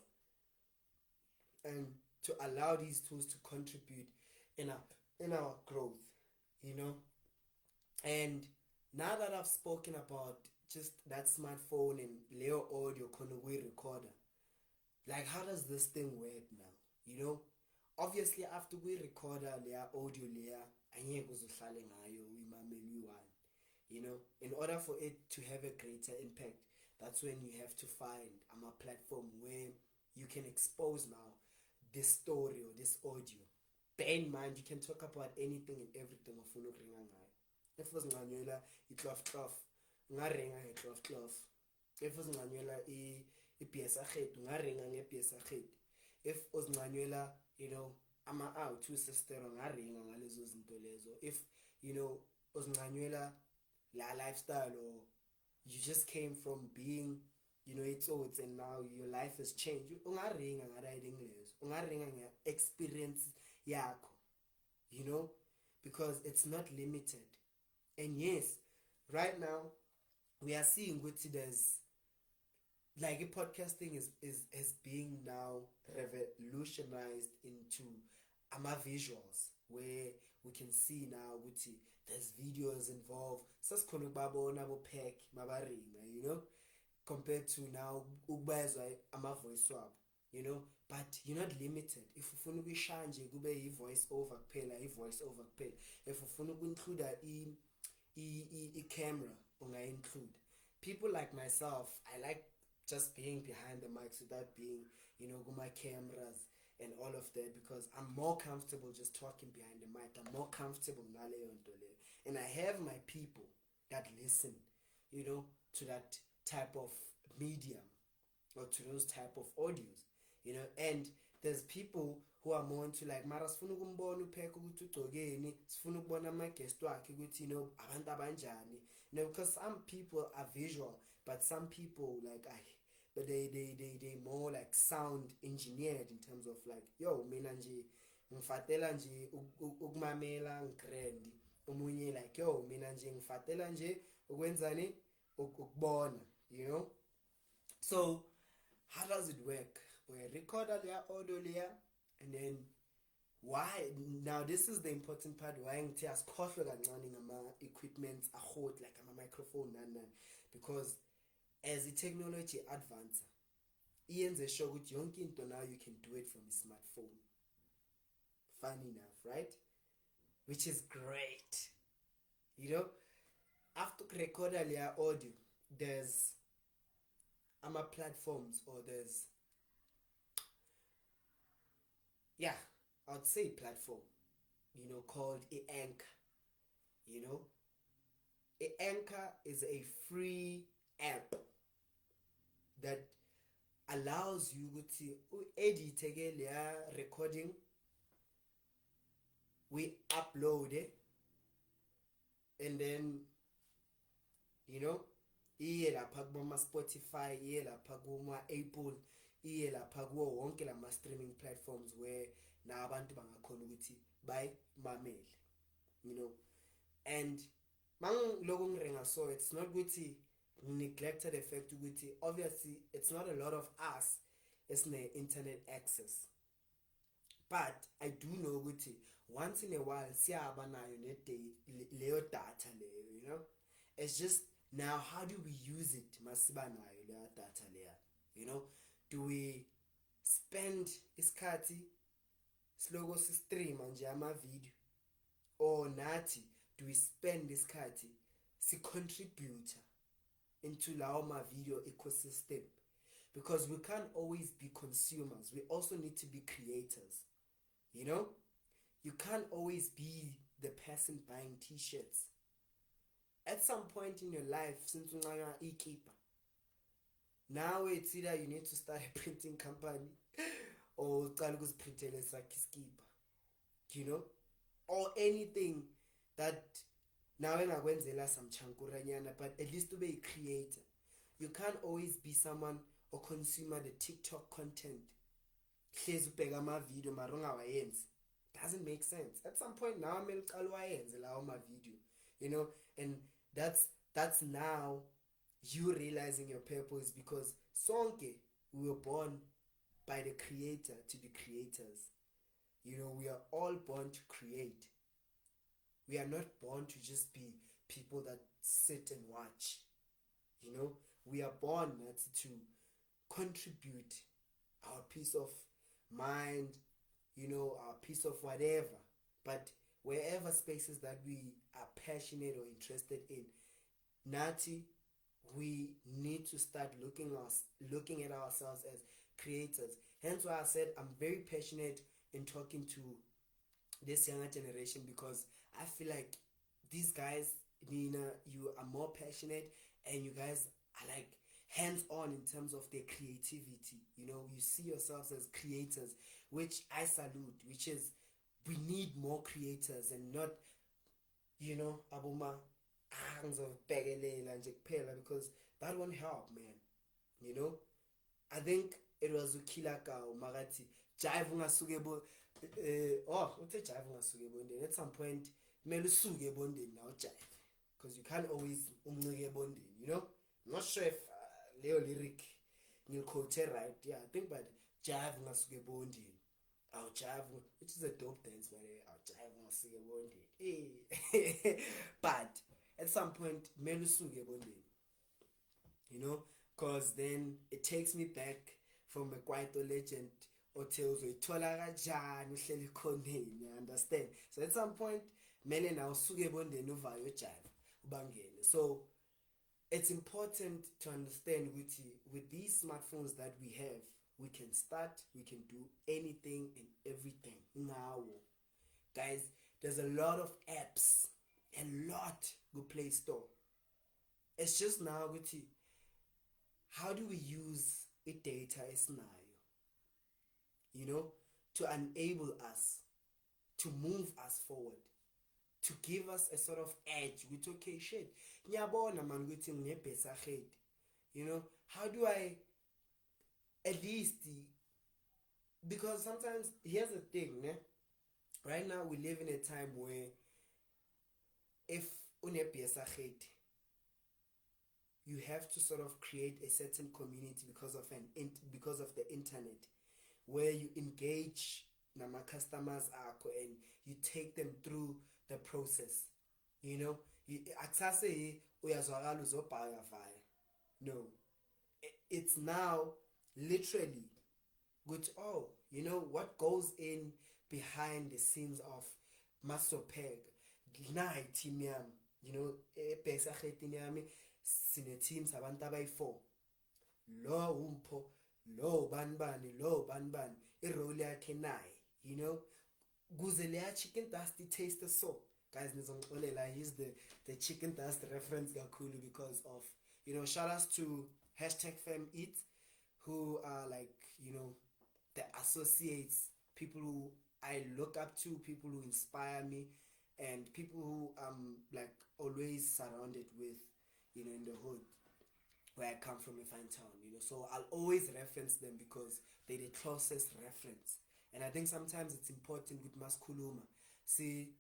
Speaker 1: and to allow these tools to contribute in our growth, you know. And now that I've spoken about just that smartphone and Leo audio konogwe recorder, like how does this thing work now, you know? Obviously after we recorder leya audio leya angeke uzuhlale ngayo uyimamele uyi-one, you know. In order for it to have a greater impact, that's when you have to find a platform where you can expose now this story or this audio. Bear in mind, you can talk about anything and everything ofuna ukuringa ngayo. If uzinqanyela i-cloth ungaringa nge-cloth. If uzinqanyela i-BSH ungaringa nge-BSH. If uzinqanyela, you know, ama-out sister ungaringa ngalezo zinto lezo. If, you know, uzinqanyela la lifestyle, or you just came from being, you know, it's and now your life has changed, ungaringa ngaraiding lezo, ungaringa nge-experience yakho, you know, because it's not limited. And yes, right now we are seeing what there's like podcasting is being now revolutionized into visuals, where we can see now there's videos involved. You know, compared to now voice swap, you know. But you're not limited. If you want to shanje kube voice over kuphela, voice over kuphela. If you want to include a camera, include people like myself. I like just being behind the mics without being, you know, my cameras and all of that, because I'm more comfortable just talking behind the mic. I'm more comfortable and I have my people that listen, you know, to that type of medium or to those type of audios, you know. And there's people who are more into like mara sifuna ukumbona upheka ukuthi ugcokeni, sifuna ukubona ama-guest wakhe ukuthi, you know, abantu abanjani, you know, because some people are visual, but some people like but they more like sound engineered in terms of like, yo mina nje ngifatela nje ukumamela ngigrand, omunye like yo mina nje ngifatela nje ukwenzani ukubona, you know. So how does it work? We record their audio layer, and then why now this is the important part, why ngithe asikhohlwe kancane ngama equipment ahot like ama microphone because as the technology advances, iyenze sure ukuthi yonke into now you can do it from a smartphone. Funny enough, right? Which is great, you know. After record their audio, there's platforms, or there's, yeah, I'd say platform, you know, called Anchor. You know, Anchor is a free app that allows you to edit their recording. We upload it, and then, you know, iye lapha kuma Spotify, iye lapha kuma Apple, iye lapha kuwo wonke lama streaming platforms where na abantu bangakhona ukuthi bayimamele, you know. And mangiloku ngirenga, so it's not ukuthi neglected the fact ukuthi obviously it's not a lot of us esine internet access, but I do know ukuthi once in a while siyaba nayo leyo data leyo, you know. It's just now, how do we use it masiba nayo leyo data leyo, you know. Do we spend isikhathi slogo stream nje ama video, or nathi do we spend isikhathi si contribute into lawo ma video ecosystem? Because we can't always be consumers, we also need to be creators, you know. You can't always be the person buying t-shirts. At some point in your life, since you're a keeper, now it's either you need to start a printing company or uqale ukuziprintela esakhe iskipa, you know, or anything that now engakwenzela some chankuranyana, but at least to be a creator. You can't always be someone or consumer the TikTok content. Hlezi ubheka ama-video mara ungawayenzi. Doesn't make sense. At some point now amele uqale uwayenze lawo ma-video, you know, and that's now you realizing your purpose, because sonke we were born by the creator to be creators. You know, we are all born to create. We are not born to just be people that sit and watch. You know, we are born to contribute our piece of mind, you know, our piece of whatever. But wherever spaces that we are passionate or interested in, Nati, we need to start looking at ourselves as creators. Hence why I said I'm very passionate in talking to this younger generation, because I feel like these guys, Nina, you are more passionate and you guys are like hands-on in terms of their creativity. You know, you see yourselves as creators, which I salute, which is we need more creators and not, you know, abuma hands of begelela and because that won't help, man. You know, I think it was ukilaka magati jive ungasuke jive ungasuke ebondeni. At some point kumele usuke ebondeni now jive, because you can't always uncike ebondeni, you know. I'm not sure if Leo lyric ngilquote right. Yeah, I think, but jive ungasuke ebondeni. I'll jive, which is a dope dance, but I'll jive ungasuke ebondeni. But at some point kumele usuke ebondeni, you know, because then it takes me back from a kwaito legend hotels uyithola kanjani uhleli khoneni, you understand? So at some point mele na usuke ebondeni uvayo jive ubangene. So it's important to understand with these smartphones that we have, we can start, we can do anything and everything now. Guys, there's a lot of apps, a lot go Play Store. It's just now how do we use it data esinayo, you know, to enable us, to move us forward, to give us a sort of edge with okay shit. Ngiyabona man ukuthi nginebhesa head. You know, how do I at least, because sometimes here's the thing, ne? Right now we live in a time where if unebhesa head, you have to sort of create a certain community because of the internet, where you engage nama customers akho and you take them through the process. You know, akusase uyazwakala uzobhaya vaya. No, it's now literally good. Oh, you know what goes in behind the scenes of Masopeg night team yam, you know, ebhesa khethini yami sine teams abantu abayi4, lo umpho, lo banibani, lo banibani, irole yakhe naye, you know, kuze leya chicken dust taste so. Guys, nizongixolela, use the chicken dust reference kakhulu because of, you know, shout outs to #FemEat, who are like, you know, the associates, people who I look up to, people who inspire me, and people who I'm like always surrounded with, you know, in the hood where I come from, a fine town, you know. So I'll always reference them because they're the closest reference. And I think sometimes it's important with maskuluma, see,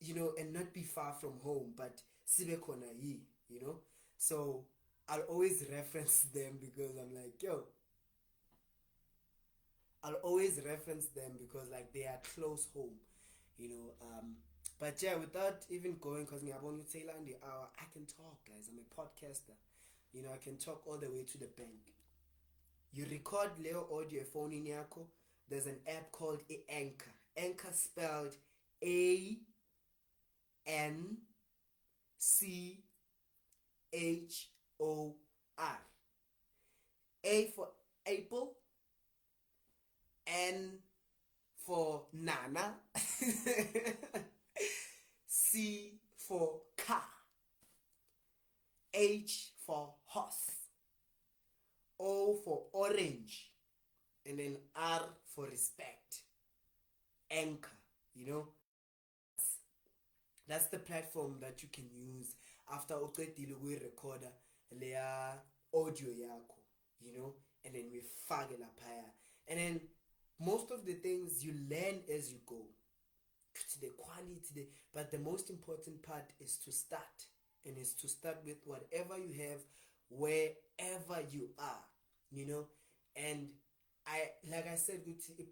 Speaker 1: you know, and not be far from home, but sibe khona yi, you know. So I'll always reference them because I'm like, yo, I'll always reference them because like they are close home, you know. But yeah, without even going, because I'm only tailor in the hour, I can talk, guys. I'm a podcaster, you know. I can talk all the way to the bank. You record Leo audio phone in yako. There's an app called Anchor. Anchor spelled ANCHOR. A for Apple, N for Nana, C for That's the platform that you can use after uqedile ukuyirecorda leya audio yakho, you know, and then we fake laphaya. And then most of the things you learn as you go. The quality, but the most important part is to start, and is to start with whatever you have, wherever you are, you know. And like I said,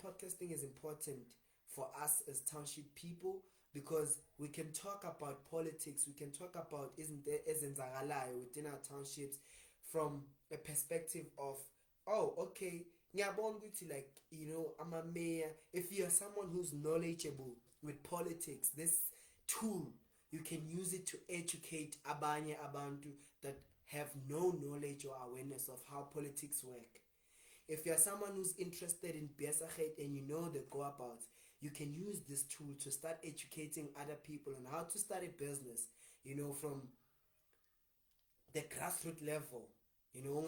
Speaker 1: podcasting is important for us as township people, because we can talk about politics, we can talk about ezenzakalayo within our townships from a perspective of, oh, okay, like, you know, I'm a mayor. If you're someone who's knowledgeable with politics, this tool, you can use it to educate abanye abantu that have no knowledge or awareness of how politics work. If you're someone who's interested in Besachet and you know the go about, you can use this tool to start educating other people on how to start a business, you know, from the grassroots level, you know,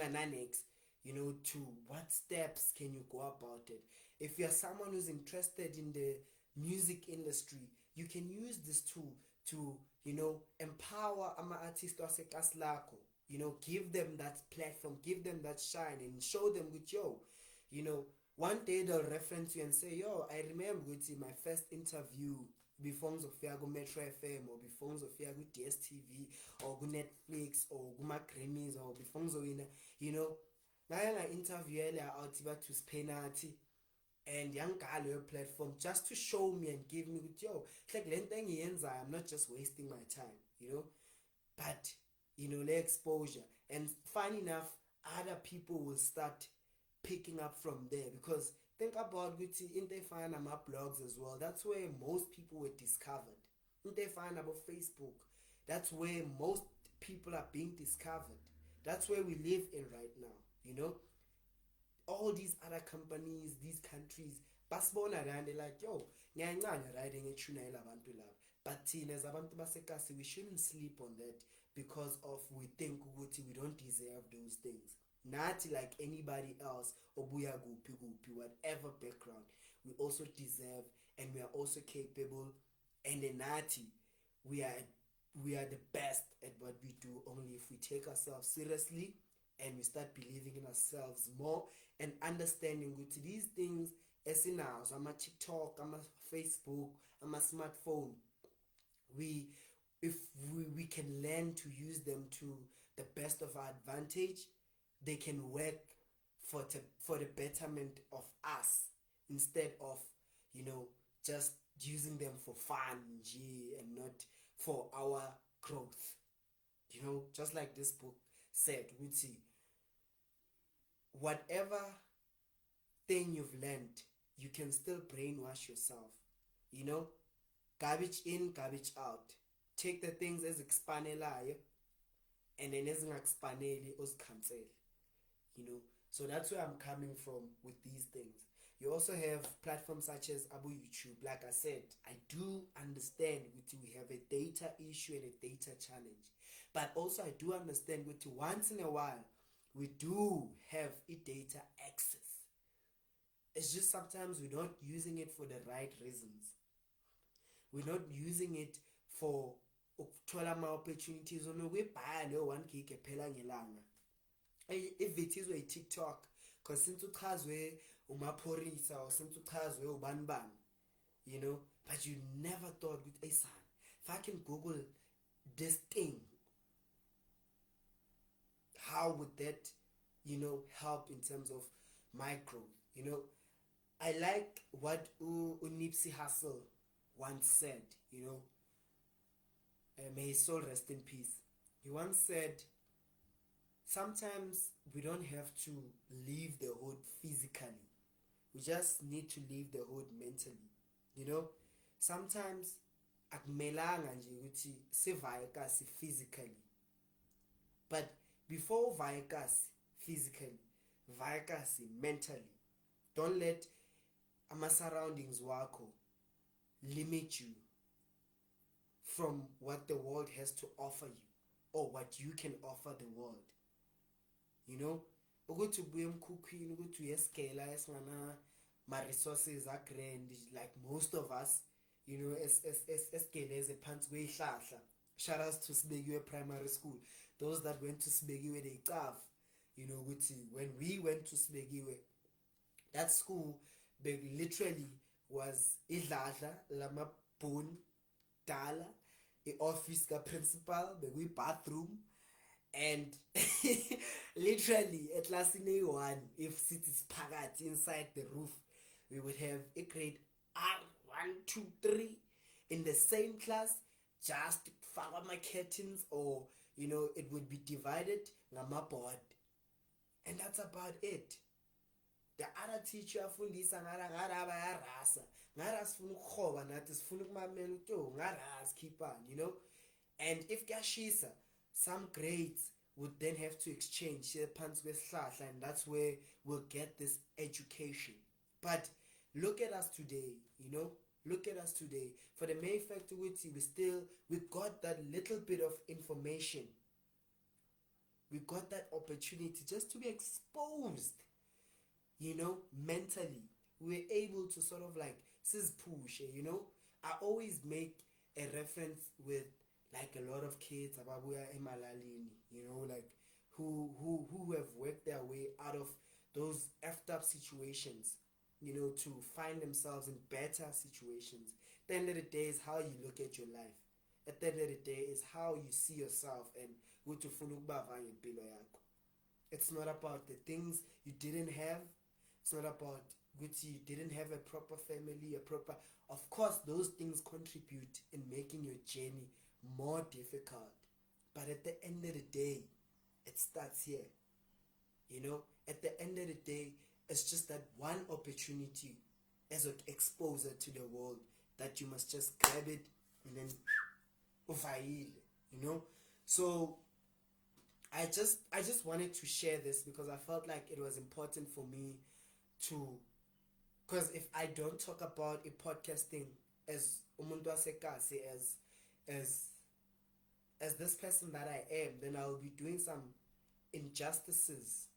Speaker 1: you know, to what steps can you go about it. If you're someone who's interested in the music industry, you can use this tool to, you know, empower ama-artists waseKaslako, you know, give them that platform, give them that shine, and show them with, yo, you know, one day they'll reference you and say, yo, I remember with my first interview before ngizofika ku-Metro FM, or before ngizofika ku-DSTV, or ku-Netflix, or kuma-Grammys, or before ngizowina, you know, interview out to Spenati, and your platform just to show me and give me, yo, like I'm not just wasting my time, you know, but, you know, the exposure. And fun enough, other people will start picking up from there, because think about in they find my blogs as well. That's where most people were discovered. In they find about Facebook, that's where most people are being discovered. That's where we live in right now, you know. All these other companies, these countries, basibona and they're like, yo, ngiyancane riding etuna elabantu laba. But thina as abantu baseKasi, we shouldn't sleep on that, because of we think ukuthi we don't deserve those things. Not like anybody else, obuya gupi, whatever background, we also deserve, and we are also capable, and nati, we are the best at what we do only if we take ourselves seriously, and we start believing in ourselves more, and understanding with these things as in now, so I'm a TikTok, I'm a Facebook, I'm a smartphone, if we can learn to use them to the best of our advantage, they can work for the betterment of us, instead of, you know, just using them for fun and not for our growth. You know, just like this book said, we'd see whatever thing you've learned, you can still brainwash yourself, you know, garbage in, garbage out. Take the things as expanelayo, and then as expaneli os cancel, you know. So that's where I'm coming from with these things. You also have platforms such as YouTube. Like I said, I do understand we have a data issue and a data challenge, but also I do understand once in a while we do have a data access. It's just sometimes we're not using it for the right reasons. We're not using it for ukuthola ama-opportunities onokuyibhaya leyo 1 gig ephela ngelanga. If it is a TikTok, because since uchazwe umaphorisa, or since uchazwe ubani, you know, but you never thought with a son, if I can Google this thing, how would that, you know, help in terms of my growth? You know, I like what Nipsey Hussle once said, you know, may his soul rest in peace. He once said, sometimes we don't have to leave the hood physically, we just need to leave the hood mentally, you know. Sometimes akumelanga nje ukuthi sivaye kasi physically, but before vaye kasi physically, vaye kasi mentally. Don't let ama-surroundings wakho limit you from what the world has to offer you, or what you can offer the world, you know. Ukuthi ubuye emkhukhwini, ukuthi uyescala esingana ma-resources are grand like most of us, you know, esigeleze phansi kweyihlahla. Shout outs to Sibekiwe Primary School. Those that went to Sibekiwe, they tough. You know, when we went to Sibekiwe, that school literally was idladla lamabhuni dala, office ka principal, bathroom, and literally classini A1, if cities phakathi inside the roof, we would have a grade R1, 2, 3 in the same class, just follow my curtains, or you know, it would be divided ngamaboard, and that's about it. The other teacher afundisa ngarasa funa ukukhoba nathi sifuna ukumamela uto ngaras keep on, you know. And if kuyashisa, some grades would then have to exchange phansi kwesihlahla, and that's where we'll get this education. But look at us today, you know. Look at us today. For the main fact we got that little bit of information. We got that opportunity just to be exposed, you know, mentally. We're able to sort of like push, you know. I always make a reference with like a lot of kids ababuya emalalini, you know, like who have worked their way out of those effed up situations, you know, to find themselves in better situations. At the end of the day is how you look at your life. At the end of the day is how you see yourself and what you funa ukubava ngempilo yakho. It's not about the things you didn't have. It's not about what you didn't have a proper family, of course those things contribute in making your journey more difficult. But at the end of the day, it starts here. You know, at the end of the day, it's just that one opportunity as an exposure to the world that you must just grab it and then you know. So I just wanted to share this because I felt like it was important for me to, because if I don't talk about a podcasting as umuntu wasekasi, as this person that I am, then I will be doing some injustices,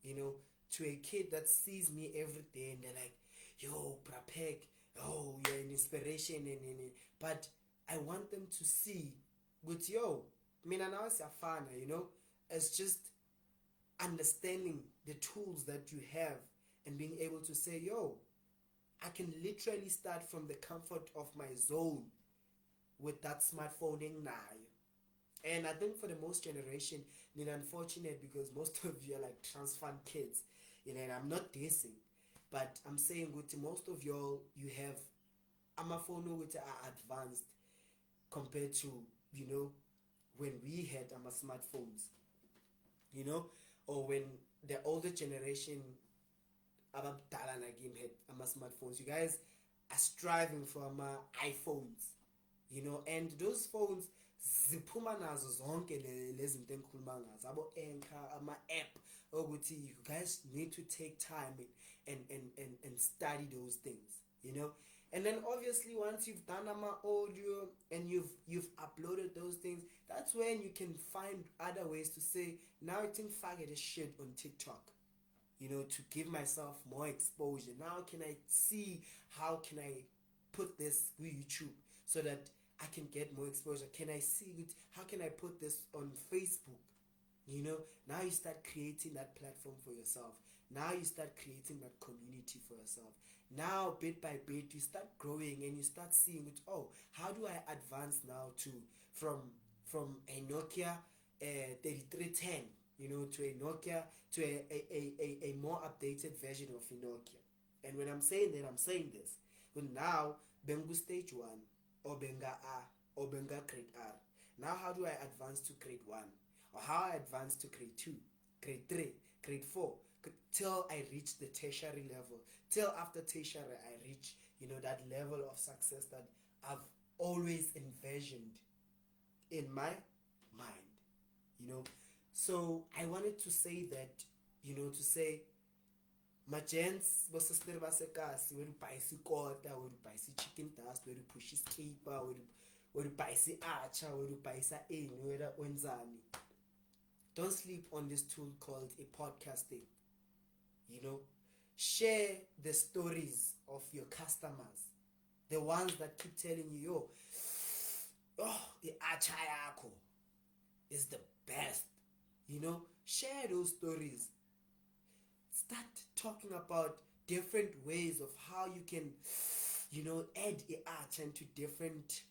Speaker 1: you know, to a kid that sees me every day and they're like, yo, Prapek, oh, you're an inspiration, and but I want them to see with yo, mina now is afana, you know, it's just understanding the tools that you have and being able to say, yo, I can literally start from the comfort of my zone with that smartphone now. And I think for the most generation, it's unfortunate because most of you are like trans fun kids, you know, and I'm not dissing, but I'm saying with most of y'all, you have amaphone which are advanced compared to, you know, when we had our smartphones, you know, or when the older generation abadala again had our smartphones. You guys are striving for our iPhones, you know, and those phones ziphuma nazo zonke lezinto engikhuluma ngazo, abo Anchor, ama-app, ukuthi you guys need to take time and study those things, you know. And then obviously once you've done ama audio and you've uploaded those things, that's when you can find other ways to say, now I think faggot this shit on TikTok, you know, to give myself more exposure. Now can I see how can I put this on YouTube so that I can get more exposure? Can I see it? How can I put this on Facebook? You know, now you start creating that platform for yourself. Now you start creating that community for yourself. Now bit by bit you start growing and you start seeing it. Oh, how do I advance now to from a Nokia 3310, you know, to a Nokia, to a more updated version of a Nokia? And when I'm saying that, I'm saying this. But now bengu stage 1 or benga R or benga grade R. Now how do I advance to grade 1? Or how I advance to grade 2, grade 3, grade 4, till I reach the tertiary level, till after tertiary I reach, you know, that level of success that I've always envisioned in my mind, you know. So I wanted to say that, you know, to say my gents bosisister basekasi where buy sikota, where buy chicken dust, where push skipper, where buy archer, where buy in, where wenzani. Don't sleep on this tool called a podcasting. You know, share the stories of your customers. The ones that keep telling you, yo, oh, the acha yako is the best. Share those stories. Start talking about different ways of how you can, add the acha into different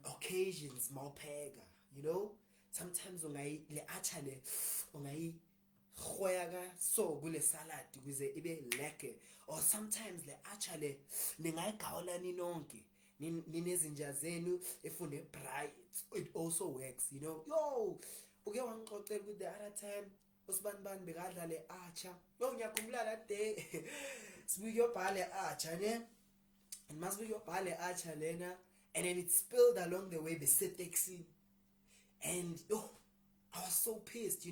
Speaker 1: occasions. Maupega, sometimes le acha le ungai so kule salad ukuze ibe leke, or sometimes le acha le ningayigawula ninonke ninezinja zenu efune braai. It also works, yo uke wangixoxela ukuthi the other time usibanibani bekadla le acha, yo ngiyakhumbula that day sibuke yobhala le acha ne, and masibuke yobhala le acha lena, and then it spilled along the way bese taxi, and I was so pissed,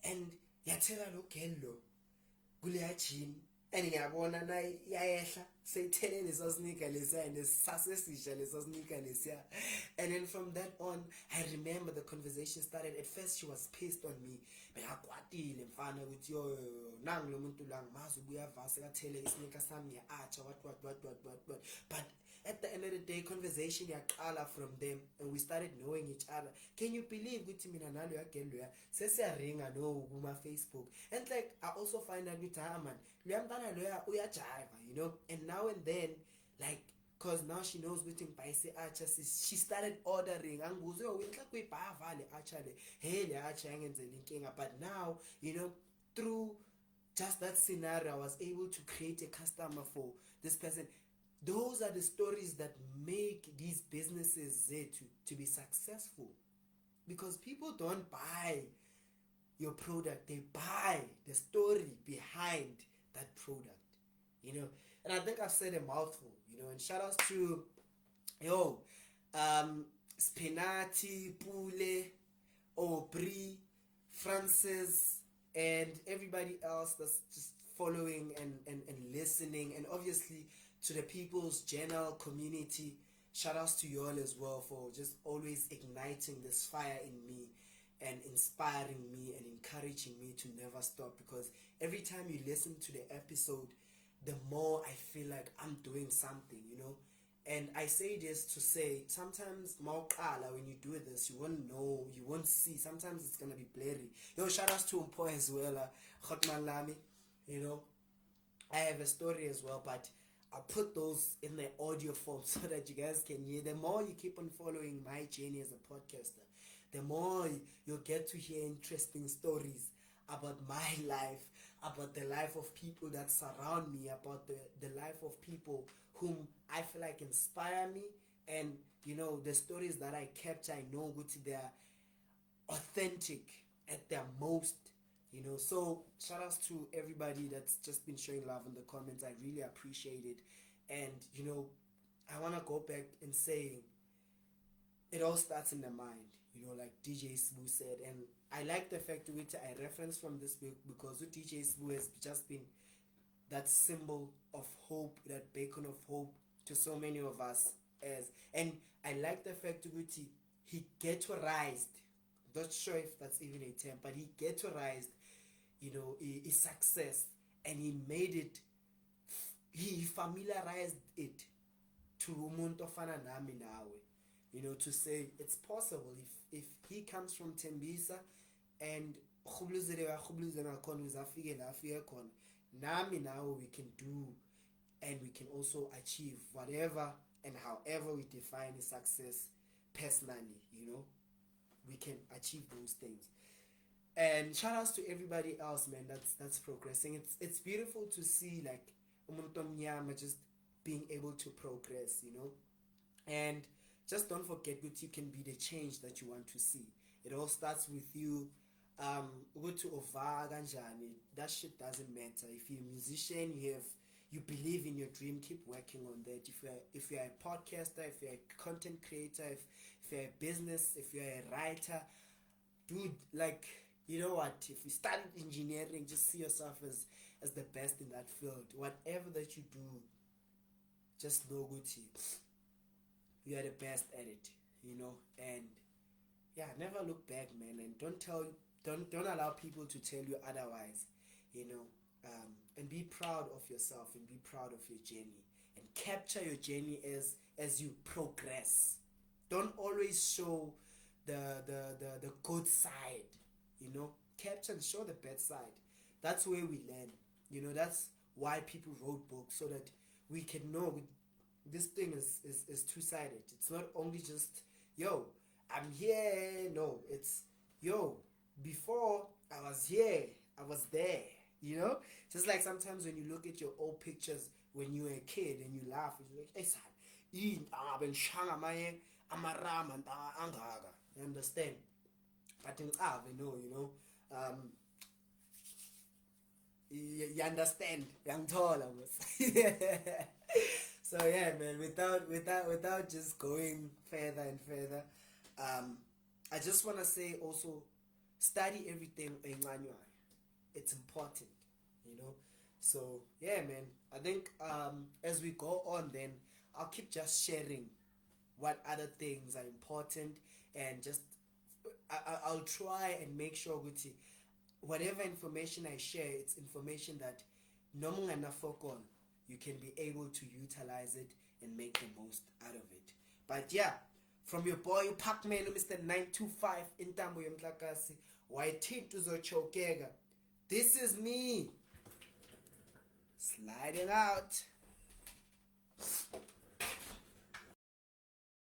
Speaker 1: and yathela lo girl lo kuleya gym, and ngiyabona na iyayehla seyithele leso sneaker lesiya nesasesisha leso sneaker lesiya. And then from that on, I remember the conversation started. At first she was pissed on me, bekakwatile mfana ukuthi yo nangu lo muntu la ngimazi ubuya vase kathele isneaker sami ngiya-acha what. But at the end of the day, conversation yaqala from them, and we started knowing each other. Can you believe ukuthi mina nalo yagelwa sesiyaringa no kuma Facebook? And like I also find out ukuthi man loya mntana loya uyajiva, and now and then, like, cause now she knows ukuthi ngibhayise acha, she started ordering. Angibuze wenhla kuyibhaya vale acha le, hey le acha yangenzela inkinga. But now, through just that scenario, I was able to create a customer for this person. Those are the stories that make these businesses to be successful, because people don't buy your product, they buy the story behind that product, and I think I've said a mouthful, and shout outs to Spinati, Pule, Aubrey, Francis, and everybody else that's just following and listening, and obviously to the People's Journal community. Shout outs to you all as well for just always igniting this fire in me and inspiring me and encouraging me to never stop, because every time you listen to the episode, the more I feel like I'm doing something, And I say this to say, sometimes when you do this, you won't know, you won't see. Sometimes it's gonna be blurry. Shout outs to Umpo as well, Khotman Lami. I have a story as well, but I'll put those in the audio form so that you guys can hear. The more you keep on following my journey as a podcaster, the more you'll get to hear interesting stories about my life, about the life of people that surround me, about the life of people whom I feel like inspire me. And, the stories that I capture, I know they're authentic at their most. So shout outs to everybody that's just been showing love in the comments. I really appreciate it. And I want to go back and say it all starts in the mind, like DJ Sbu said. And I like the fact which I reference from this book, because DJ Sbu has just been that symbol of hope, that beacon of hope to so many of us. And I like the fact which he ghettoized, not sure if that's even a term, but he ghettoized his success, and he made it, he familiarized it to umuntu ofana nami nawe, to say it's possible. If he comes from Tembisa and nami now we can do, and we can also achieve whatever and however we define success personally, we can achieve those things. And shout outs to everybody else, man, that's progressing. It's beautiful to see, like, umuntu omnyama just being able to progress, and just don't forget that you can be the change that you want to see. It all starts with you. That shit doesn't matter. If you're a musician, you believe in your dream, keep working on that. If you're a podcaster, if you're a content creator, if you're a business, if you're a writer, dude, like, you know what, if you studied engineering, just see yourself as the best in that field. Whatever that you do, just know Gucci, you are the best at it, and yeah, never look back, man, and don't allow people to tell you otherwise, and be proud of yourself and be proud of your journey. and capture your journey as you progress. Don't always show the good side, capture and show the bad side. That's where we learn. That's why people wrote books, so that we can know this thing is two-sided. It's not only just, yo, I'm here. No, it's, yo, before I was here, I was there. Just like sometimes when you look at your old pictures when you were a kid and you laugh, you're like, hey son, you understand? But in um, you understand, young tall. So yeah, man. Without just going further and further, I just wanna say also, study everything in manual. It's important, you know. So yeah, man. I think as we go on, then I'll keep just sharing what other things are important, and just I'll try and make sure ukuthi whatever information I share, it's information that no focus, you can be able to utilize it and make the most out of it. But yeah, from your boy Pac-Man, Mr. 925 Intambo Yomtlakasi, Waitin Uzochokega. This is me sliding out.